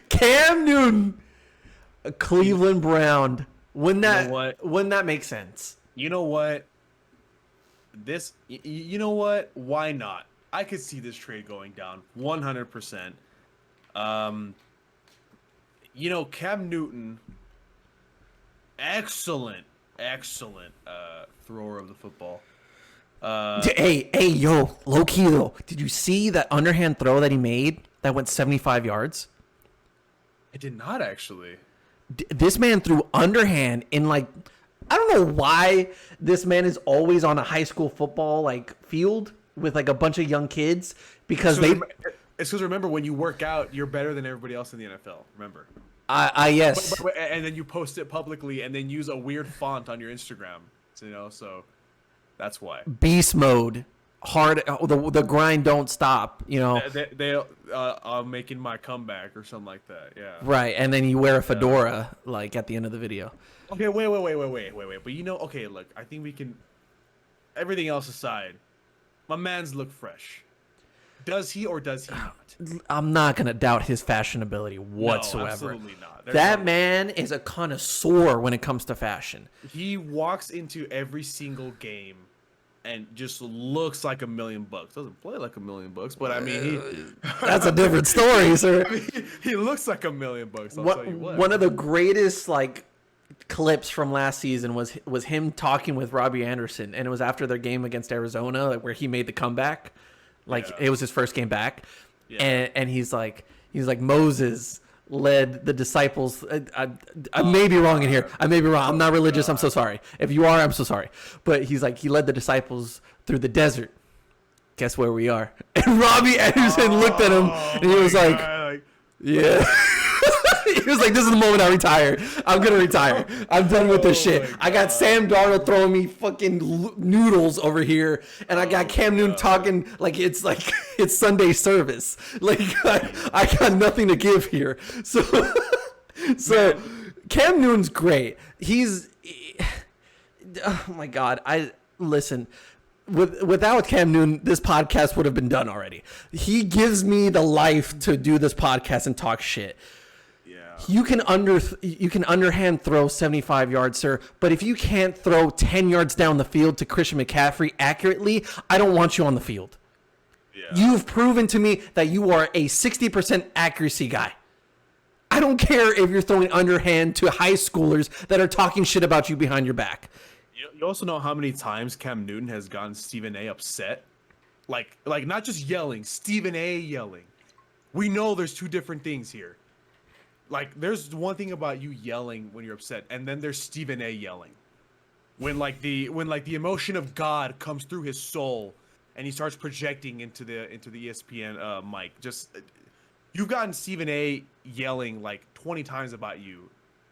Cam Newton, a Cleveland Brown. Wouldn't that make sense? You know what? You know what? Why not? I could see this trade going down 100%. Cam Newton, excellent thrower of the football. Hey, yo, low key though. Did you see that underhand throw that he made that went 75 yards? I did not actually. This man threw underhand in I don't know why this man is always on a high school football field with a bunch of young kids because it's because remember when you work out you're better than everybody else in the NFL. Remember? Yes. But, and then you post it publicly and then use a weird font on your Instagram. So that's why. Beast mode, hard. The grind don't stop. I'm making my comeback or something like that. Yeah. Right, and then you wear a fedora at the end of the video. Okay, wait. But okay, look, I think we can. Everything else aside, my man's look fresh. Does he or does he not? I'm not gonna doubt his fashionability whatsoever. No, absolutely not. That man is a connoisseur when it comes to fashion. He walks into every single game and just looks like $1 million. Doesn't play like $1 million, but I mean, that's a different story, sir. I mean, he looks like $1 million. I'll tell you what. One of the greatest clips from last season was him talking with Robbie Anderson, and it was after their game against Arizona, where he made the comeback. It was his first game back, and he's like Moses led the disciples. I may be wrong in here. I may be wrong. I'm not religious. I'm so sorry. If you are, I'm so sorry. But he's he led the disciples through the desert. Guess where we are? And Robbie Anderson looked at him and he was yeah. He was like, this is the moment I retire. I'm going to retire. I'm done with this shit. I got Sam Darnold throwing me fucking noodles over here. And I got Cam Newton talking it's Sunday service. I got nothing to give here. So Cam Newton's great. Oh my God. Listen. Without Cam Newton, this podcast would have been done already. He gives me the life to do this podcast and talk shit. You can underhand throw 75 yards, sir, but if you can't throw 10 yards down the field to Christian McCaffrey accurately, I don't want you on the field. Yeah. You've proven to me that you are a 60% accuracy guy. I don't care if you're throwing underhand to high schoolers that are talking shit about you behind your back. You also know how many times Cam Newton has gotten Stephen A upset? Like not just yelling, Stephen A yelling. We know there's two different things here. There's one thing about you yelling when you're upset, and then there's Stephen A yelling. When the emotion of God comes through his soul and he starts projecting into the ESPN mic. You've gotten Stephen A yelling 20 times about you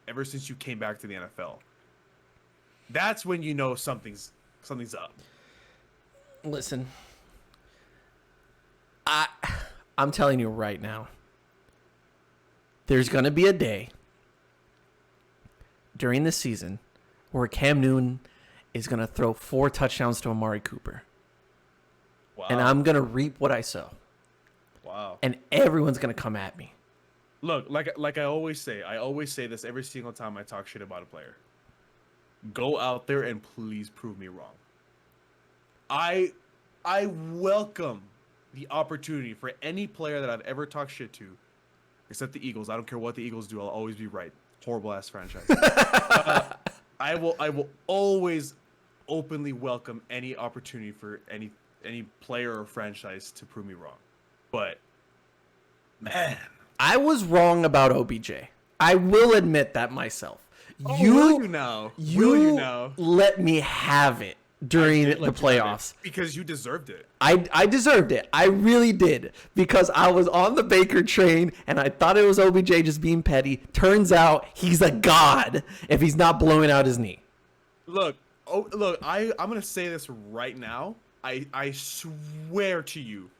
ever since you came back to the NFL. That's when you know something's up. Listen. I'm telling you right now. There's going to be a day during this season where Cam Newton is going to throw 4 touchdowns to Amari Cooper. Wow. And I'm going to reap what I sow. Wow. And everyone's going to come at me. Look, like I always say this every single time I talk shit about a player. Go out there and please prove me wrong. I welcome the opportunity for any player that I've ever talked shit to, except the Eagles. I don't care what the Eagles do. I'll always be right. Horrible ass franchise. I will always openly welcome any opportunity for any player or franchise to prove me wrong. But man, I was wrong about OBJ. I will admit that myself. will you now? Will you now? Let me have it during the playoffs. Because you deserved it. I deserved it. I really did. Because I was on the Baker train and I thought it was OBJ just being petty. Turns out he's a god if he's not blowing out his knee. Look, I'm going to say this right now. I swear to you,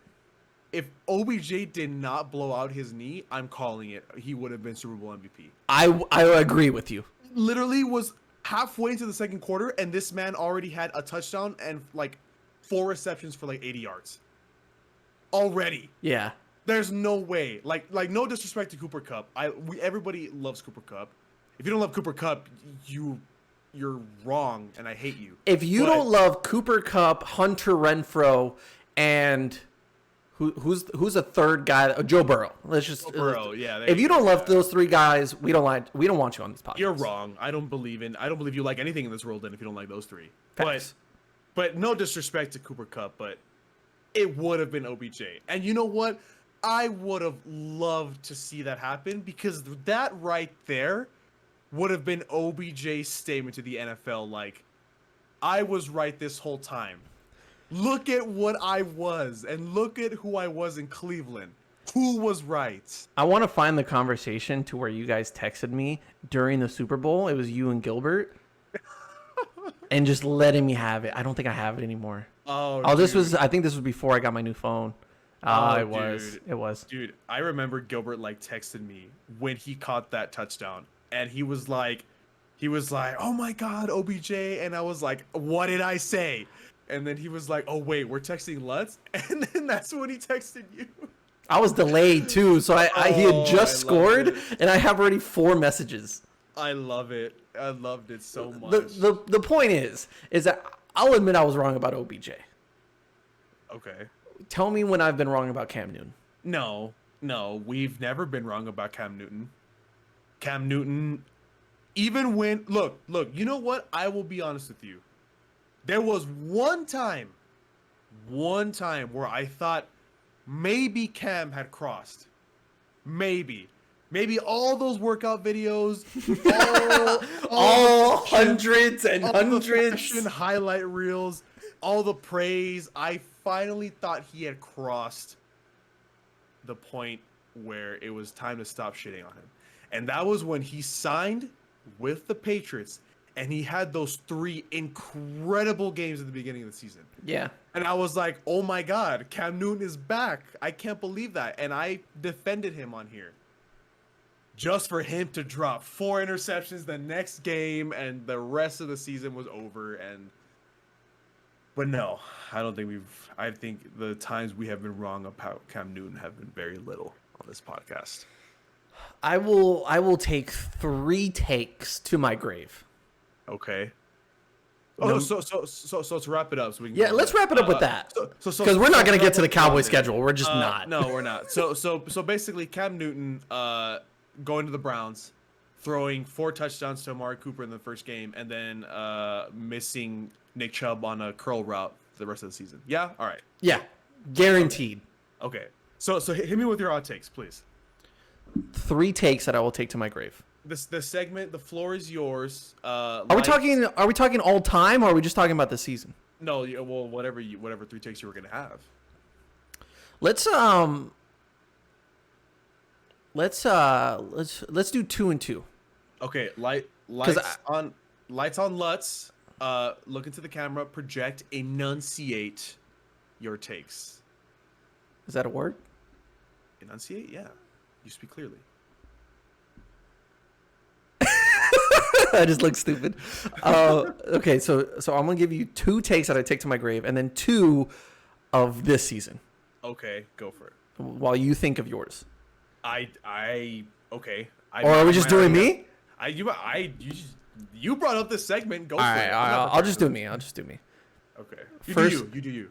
if OBJ did not blow out his knee, I'm calling it. He would have been Super Bowl MVP. I agree with you. Literally was halfway into the second quarter, and this man already had a touchdown and like 4 receptions for like 80 yards. Already. Yeah. There's no way. Like no disrespect to Cooper Kupp. Everybody loves Cooper Kupp. If you don't love Cooper Kupp, you're wrong, and I hate you. If you don't love Cooper Kupp, Hunter Renfrow, and who's a third guy? Joe Burrow. Joe Burrow, yeah. If you don't love those 3 guys, we don't want you on this podcast. You're wrong. I don't believe you like anything in this world then if you don't like those 3. Facts. But no disrespect to Cooper Kupp, but it would have been OBJ. And you know what? I would have loved to see that happen because that right there would have been OBJ's statement to the NFL like, I was right this whole time. Look at what I was, and look at who I was in Cleveland. Who was right? I want to find the conversation to where you guys texted me during the Super Bowl. It was you and Gilbert. And just letting me have it. I don't think I have it anymore. I think this was before I got my new phone. It was. Dude, I remember Gilbert like texted me when he caught that touchdown. And he was like, oh my God, OBJ. And I was like, what did I say? And then he was like, oh, wait, we're texting Lutz? And then that's when he texted you. I was delayed, too. So he had just scored, and I have already 4 messages. I love it. I loved it so much. The point is that I'll admit I was wrong about OBJ. Okay. Tell me when I've been wrong about Cam Newton. No, we've never been wrong about Cam Newton. Cam Newton, even when... Look, you know what? I will be honest with you. There was one time where I thought maybe Cam had crossed. Maybe all those workout videos, all hundreds and hundreds, the highlight reels, all the praise. I finally thought he had crossed the point where it was time to stop shitting on him. And that was when he signed with the Patriots. And he had those 3 incredible games at the beginning of the season. Yeah. And I was like, oh my God, Cam Newton is back. I can't believe that. And I defended him on here. Just for him to drop 4 interceptions the next game and the rest of the season was over. But no, I think the times we have been wrong about Cam Newton have been very little on this podcast. I will take 3 takes to my grave. Okay. Oh, so to wrap it up, so we can let's wrap it up with that. Because we're not going to get to the Cowboys schedule. We're just not. No, we're not. So basically, Cam Newton going to the Browns, throwing 4 touchdowns to Amari Cooper in the first game, and then missing Nick Chubb on a curl route for the rest of the season. Yeah. All right. Yeah. Guaranteed. Okay. So hit me with your hot takes, please. 3 takes that I will take to my grave. The segment, the floor is yours. Are we talking all time, or are we just talking about the season? No, well, whatever 3 takes you were gonna have. Let's do 2 and 2. Okay, lights on Lutz. Look into the camera, project, enunciate your takes. Is that a word? Enunciate, yeah. You speak clearly. I just look stupid. Okay, so I'm gonna give you 2 takes that I take to my grave, and then 2 of this season. Okay, go for it. While you think of yours. Okay. Or are we just doing me? You brought up this segment. Go for it. I'll just do me. Okay. You do you.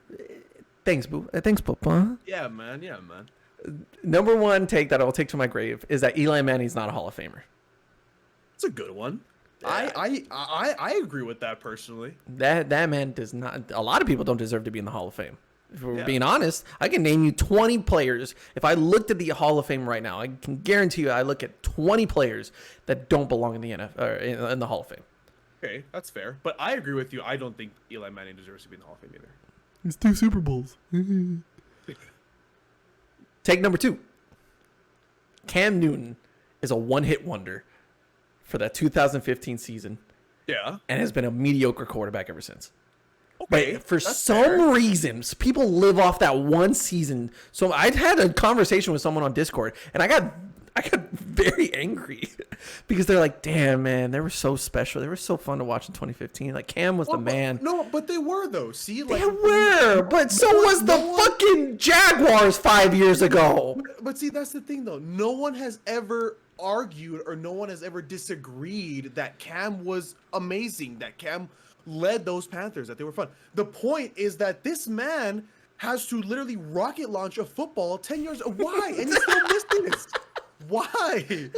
Thanks, boo. Thanks, Papa. Yeah, man. Number 1 take that I'll take to my grave is that Eli Manning's not a Hall of Famer. It's a good one. Yeah. I agree with that personally. That man does not. A lot of people don't deserve to be in the Hall of Fame. If we're being honest, I can name you 20 players. If I looked at the Hall of Fame right now, I can guarantee you I look at 20 players that don't belong in the NFL or in the Hall of Fame. Okay, that's fair. But I agree with you. I don't think Eli Manning deserves to be in the Hall of Fame either. It's 2 Super Bowls. Take number 2. Cam Newton is a one-hit wonder for that 2015 season. Yeah. And has been a mediocre quarterback ever since. Okay, but for some reasons, people live off that one season. So I had a conversation with someone on Discord, and I got very angry because they're like, "Damn, man, they were so special. They were so fun to watch in 2015. Like Cam was the man." No, but they were though. See, like they were, but so was the fucking Jaguars 5 years ago. But see, that's the thing though. No one has ever argued or no one has ever disagreed that Cam was amazing. That Cam led those Panthers, that they were fun. The point is that this man has to literally rocket launch a football 10 years. Why? And he still misses. Why?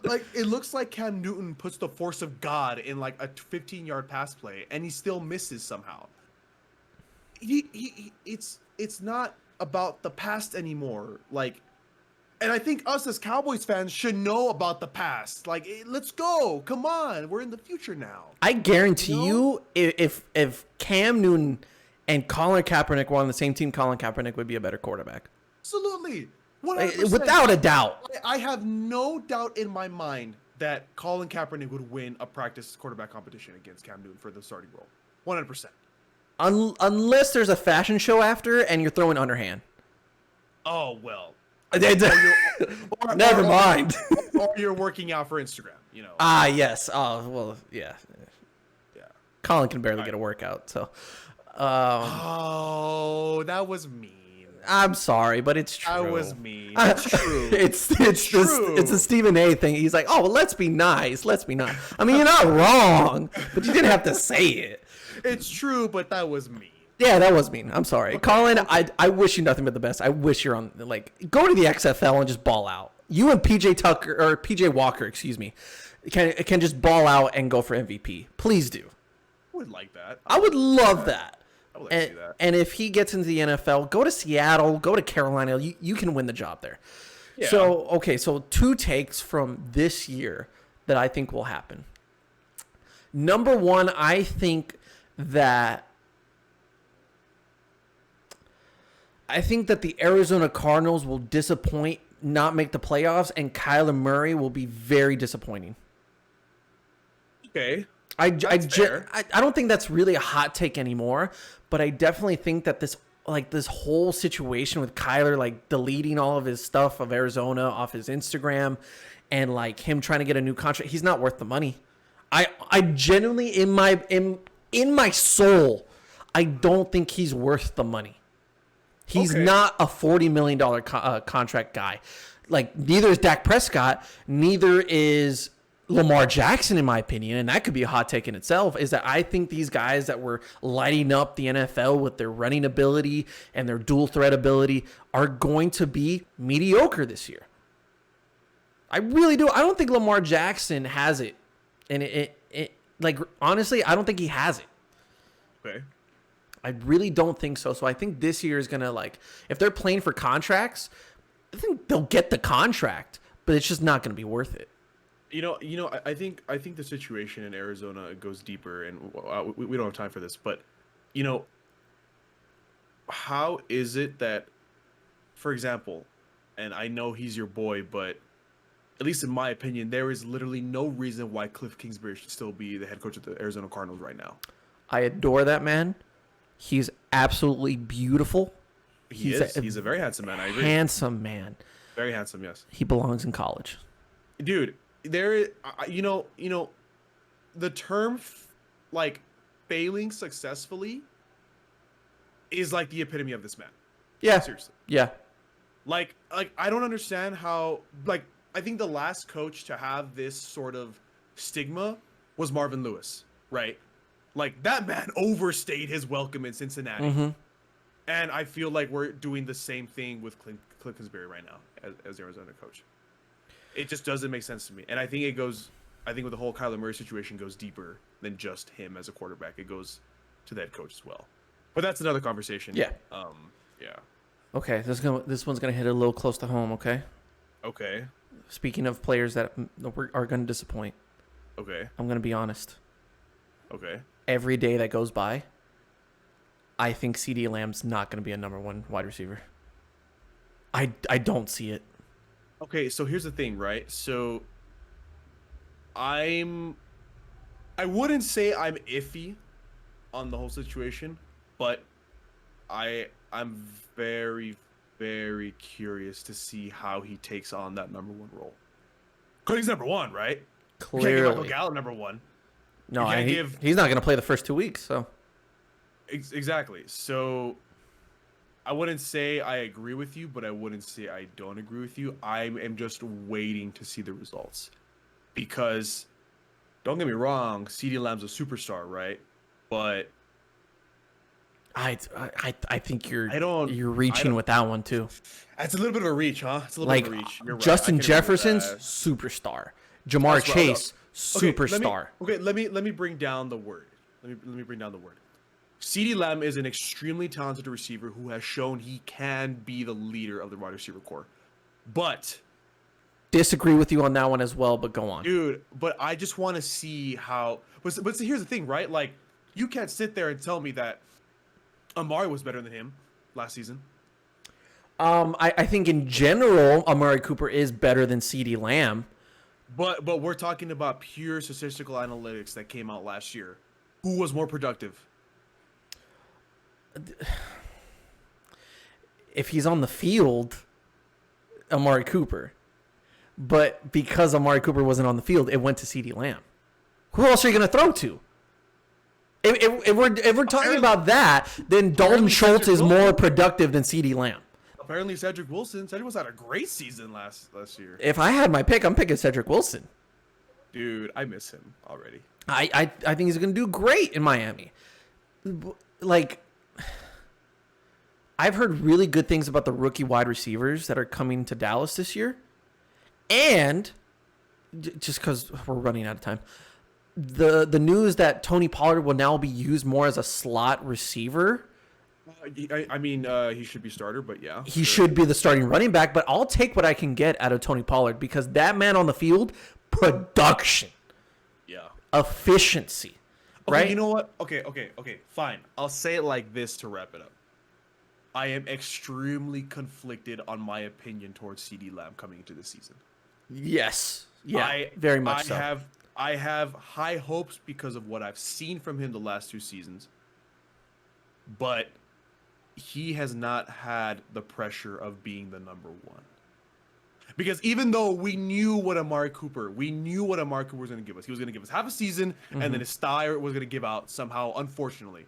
Like it looks like Cam Newton puts the force of God in like a 15-yard pass play, and he still misses somehow. It's not about the past anymore. Like, and I think us as Cowboys fans should know about the past. Like, let's go. Come on. We're in the future now. I guarantee you, if Cam Newton and Colin Kaepernick were on the same team, Colin Kaepernick would be a better quarterback. Absolutely. 100%. Without a doubt. I have no doubt in my mind that Colin Kaepernick would win a practice quarterback competition against Cam Newton for the starting role. 100%. Unless there's a fashion show after and you're throwing underhand. Oh, well. Never mind. Or you're working out for Instagram, you know. Yes. Oh, well, yeah. Colin can barely get a workout, so. Oh, that was mean. I'm sorry, but it's true. That was mean. It's true. it's true. It's the Stephen A thing. He's like, oh, well, let's be nice. I mean, you're not wrong, but you didn't have to say it. It's true, but that was mean. Yeah, that was mean. I'm sorry. Colin, I wish you nothing but the best. I wish you're on, like, go to the XFL and just ball out. You and PJ Walker, excuse me, can just ball out and go for MVP. Please do. I would like that. I would love that. I would like to see that. And if he gets into the NFL, go to Seattle, go to Carolina. You can win the job there. Yeah. So 2 takes from this year that I think will happen. Number 1, I think that the Arizona Cardinals will disappoint, not make the playoffs, and Kyler Murray will be very disappointing. Okay. I don't think that's really a hot take anymore, but I definitely think that this whole situation with Kyler, like, deleting all of his stuff of Arizona off his Instagram and, like, him trying to get a new contract, he's not worth the money. I genuinely, in my soul, I don't think he's worth the money. He's not a $40 million contract guy. Like, neither is Dak Prescott. Neither is Lamar Jackson, in my opinion. And that could be a hot take in itself, is that I think these guys that were lighting up the NFL with their running ability and their dual threat ability are going to be mediocre this year. I really do. I don't think Lamar Jackson has it. And like, honestly, I don't think he has it. Okay. I really don't think so. So I think this year is going to, like, if they're playing for contracts, I think they'll get the contract, but it's just not going to be worth it. You know, I think the situation in Arizona goes deeper, and we don't have time for this, but, you know, how is it that, for example, and I know he's your boy, but at least in my opinion, there is literally no reason why Cliff Kingsbury should still be the head coach of the Arizona Cardinals right now. I adore that man. He's absolutely beautiful. He's a very handsome man. I agree. Handsome man. Very handsome, yes. He belongs in college. Dude, the term like failing successfully is like the epitome of this man. Yeah. Seriously. Yeah. Like I don't understand how, like, I think the last coach to have this sort of stigma was Marvin Lewis, right? Like, that man overstayed his welcome in Cincinnati. Mm-hmm. And I feel like we're doing the same thing with Cliff Kingsbury right now as Arizona coach. It just doesn't make sense to me. And I think with the whole Kyler Murray situation goes deeper than just him as a quarterback. It goes to the head coach as well. But that's another conversation. Yeah. Yeah. Okay, this one's gonna hit a little close to home. Okay. Okay. Speaking of players that are gonna disappoint, Okay. I'm gonna be honest. Okay. Every day that goes by, I think CeeDee Lamb's not gonna be a number 1 wide receiver. I don't see it. Okay, so here's the thing, right? So I wouldn't say I'm iffy on the whole situation, but I'm very, very curious to see how he takes on that number 1 role. Because he's number 1, right? Clearly. You can't give Michael Gallup number 1. No, he's not going to play the first 2 weeks, so. Exactly. So I wouldn't say I agree with you, but I wouldn't say I don't agree with you. I am just waiting to see the results. Because, don't get me wrong, CeeDee Lamb's a superstar, right? But I think you're reaching reaching with that one too. It's a little bit of a reach, huh? It's a little bit of a reach. You're right. Justin Jefferson's superstar. Jamar Chase, superstar. Let me bring down the word. Let me bring down the word. CeeDee Lamb is an extremely talented receiver who has shown he can be the leader of the wide receiver core. But disagree with you on that one as well, but go on. Dude, but I just want to see how but here's the thing, right? Like, you can't sit there and tell me that Amari was better than him last season. I think in general, Amari Cooper is better than CeeDee Lamb. But we're talking about pure statistical analytics that came out last year. Who was more productive? If he's on the field, Amari Cooper. But because Amari Cooper wasn't on the field, it went to CeeDee Lamb. Who else are you going to throw to? If we're talking about that, then Dalton Schultz is more productive than CeeDee Lamb. Apparently, Cedric Wilson had a great season last year. If I had my pick, I'm picking Cedric Wilson. Dude, I miss him already. I think he's going to do great in Miami. Like, I've heard really good things about the rookie wide receivers that are coming to Dallas this year. And just because we're running out of time, the news that Tony Pollard will now be used more as a slot receiver. I mean, he should be starter, but yeah. He should be the starting running back, but I'll take what I can get out of Tony Pollard because that man on the field, production. Yeah. Efficiency. Okay, right? You know what? Okay, fine. I'll say it like this to wrap it up. I am extremely conflicted on my opinion towards CeeDee Lamb coming into the season. Yes. Yeah, very much so. I have high hopes because of what I've seen from him the last 2 seasons. But he has not had the pressure of being the number 1. Because even though we knew what Amari Cooper was going to give us. He was going to give us half a season, and then his style was going to give out somehow, unfortunately.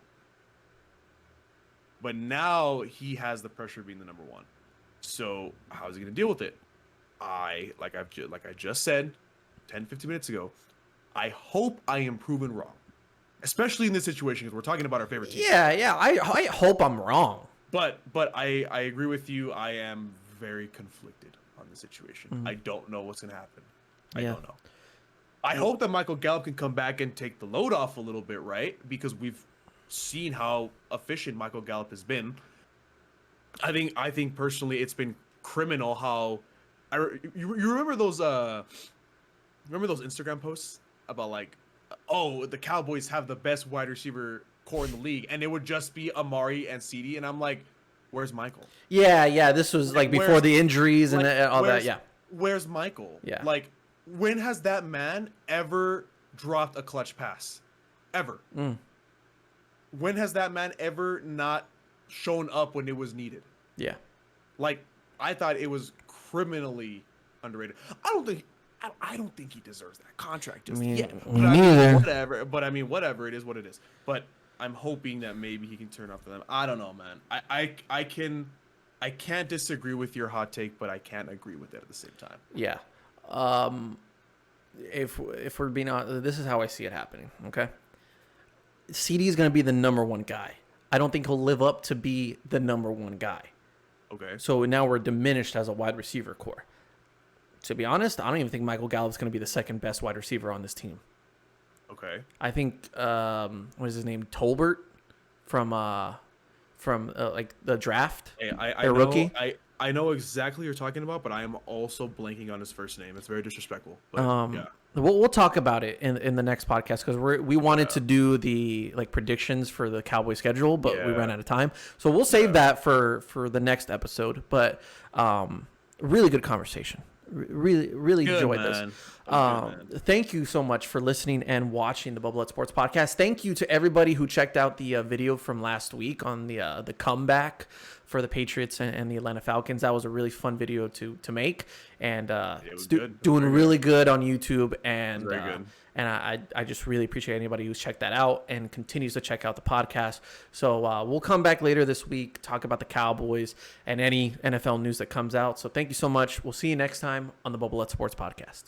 But now he has the pressure of being the number 1. So how is he going to deal with it? Like I just said 10, 15 minutes ago, I hope I am proven wrong. Especially in this situation, because we're talking about our favorite team. Yeah. I hope I'm wrong. But I agree with you. I am very conflicted on the situation. I don't know what's going to happen. I don't know. I hope that Michael Gallup can come back and take the load off a little bit, right? Because we've seen how efficient Michael Gallup has been. I think personally it's been criminal how you remember those Instagram posts about like, oh, the Cowboys have the best wide receiver core in the league, and it would just be Amari and CeeDee, and I'm like, where's Michael? Yeah, this was like before the injuries and all that. Yeah, where's Michael? Yeah, like, when has that man ever dropped a clutch pass? Ever? When has that man ever not shown up when it was needed? Yeah, like, I thought it was criminally underrated. I don't think I don't think he deserves that contract just Me yet. neither. Whatever. But I mean, whatever. It is what it is. But I'm hoping that maybe he can turn up for them. I don't know, man. I can't disagree with your hot take, but I can't agree with it at the same time. Yeah. If we're being honest, this is how I see it happening. Okay. CD is going to be the number one guy. I don't think he'll live up to be the number one guy. Okay. So now we're diminished as a wide receiver core. To be honest, I don't even think Michael Gallup's going to be the second best wide receiver on this team. Okay. I think what is his name? Tolbert from like the draft. Hey, rookie. I know exactly what you're talking about, but I am also blanking on his first name. It's very disrespectful. But yeah. We'll talk about it in the next podcast because we wanted to do the like predictions for the Cowboy schedule, but we ran out of time. So we'll save that for the next episode. But really good conversation. Really Good, enjoyed man. this. Thank you so much for listening and watching the Bubba Lutz Sports Podcast. Thank you to everybody who checked out the video from last week on the comeback for the Patriots and the Atlanta Falcons. That was a really fun video to make, and it's doing really good on YouTube. And very good. And I just really appreciate anybody who's checked that out and continues to check out the podcast. So we'll come back later this week, talk about the Cowboys and any NFL news that comes out. So thank you so much. We'll see you next time on the Bubba Lutz Sports Podcast.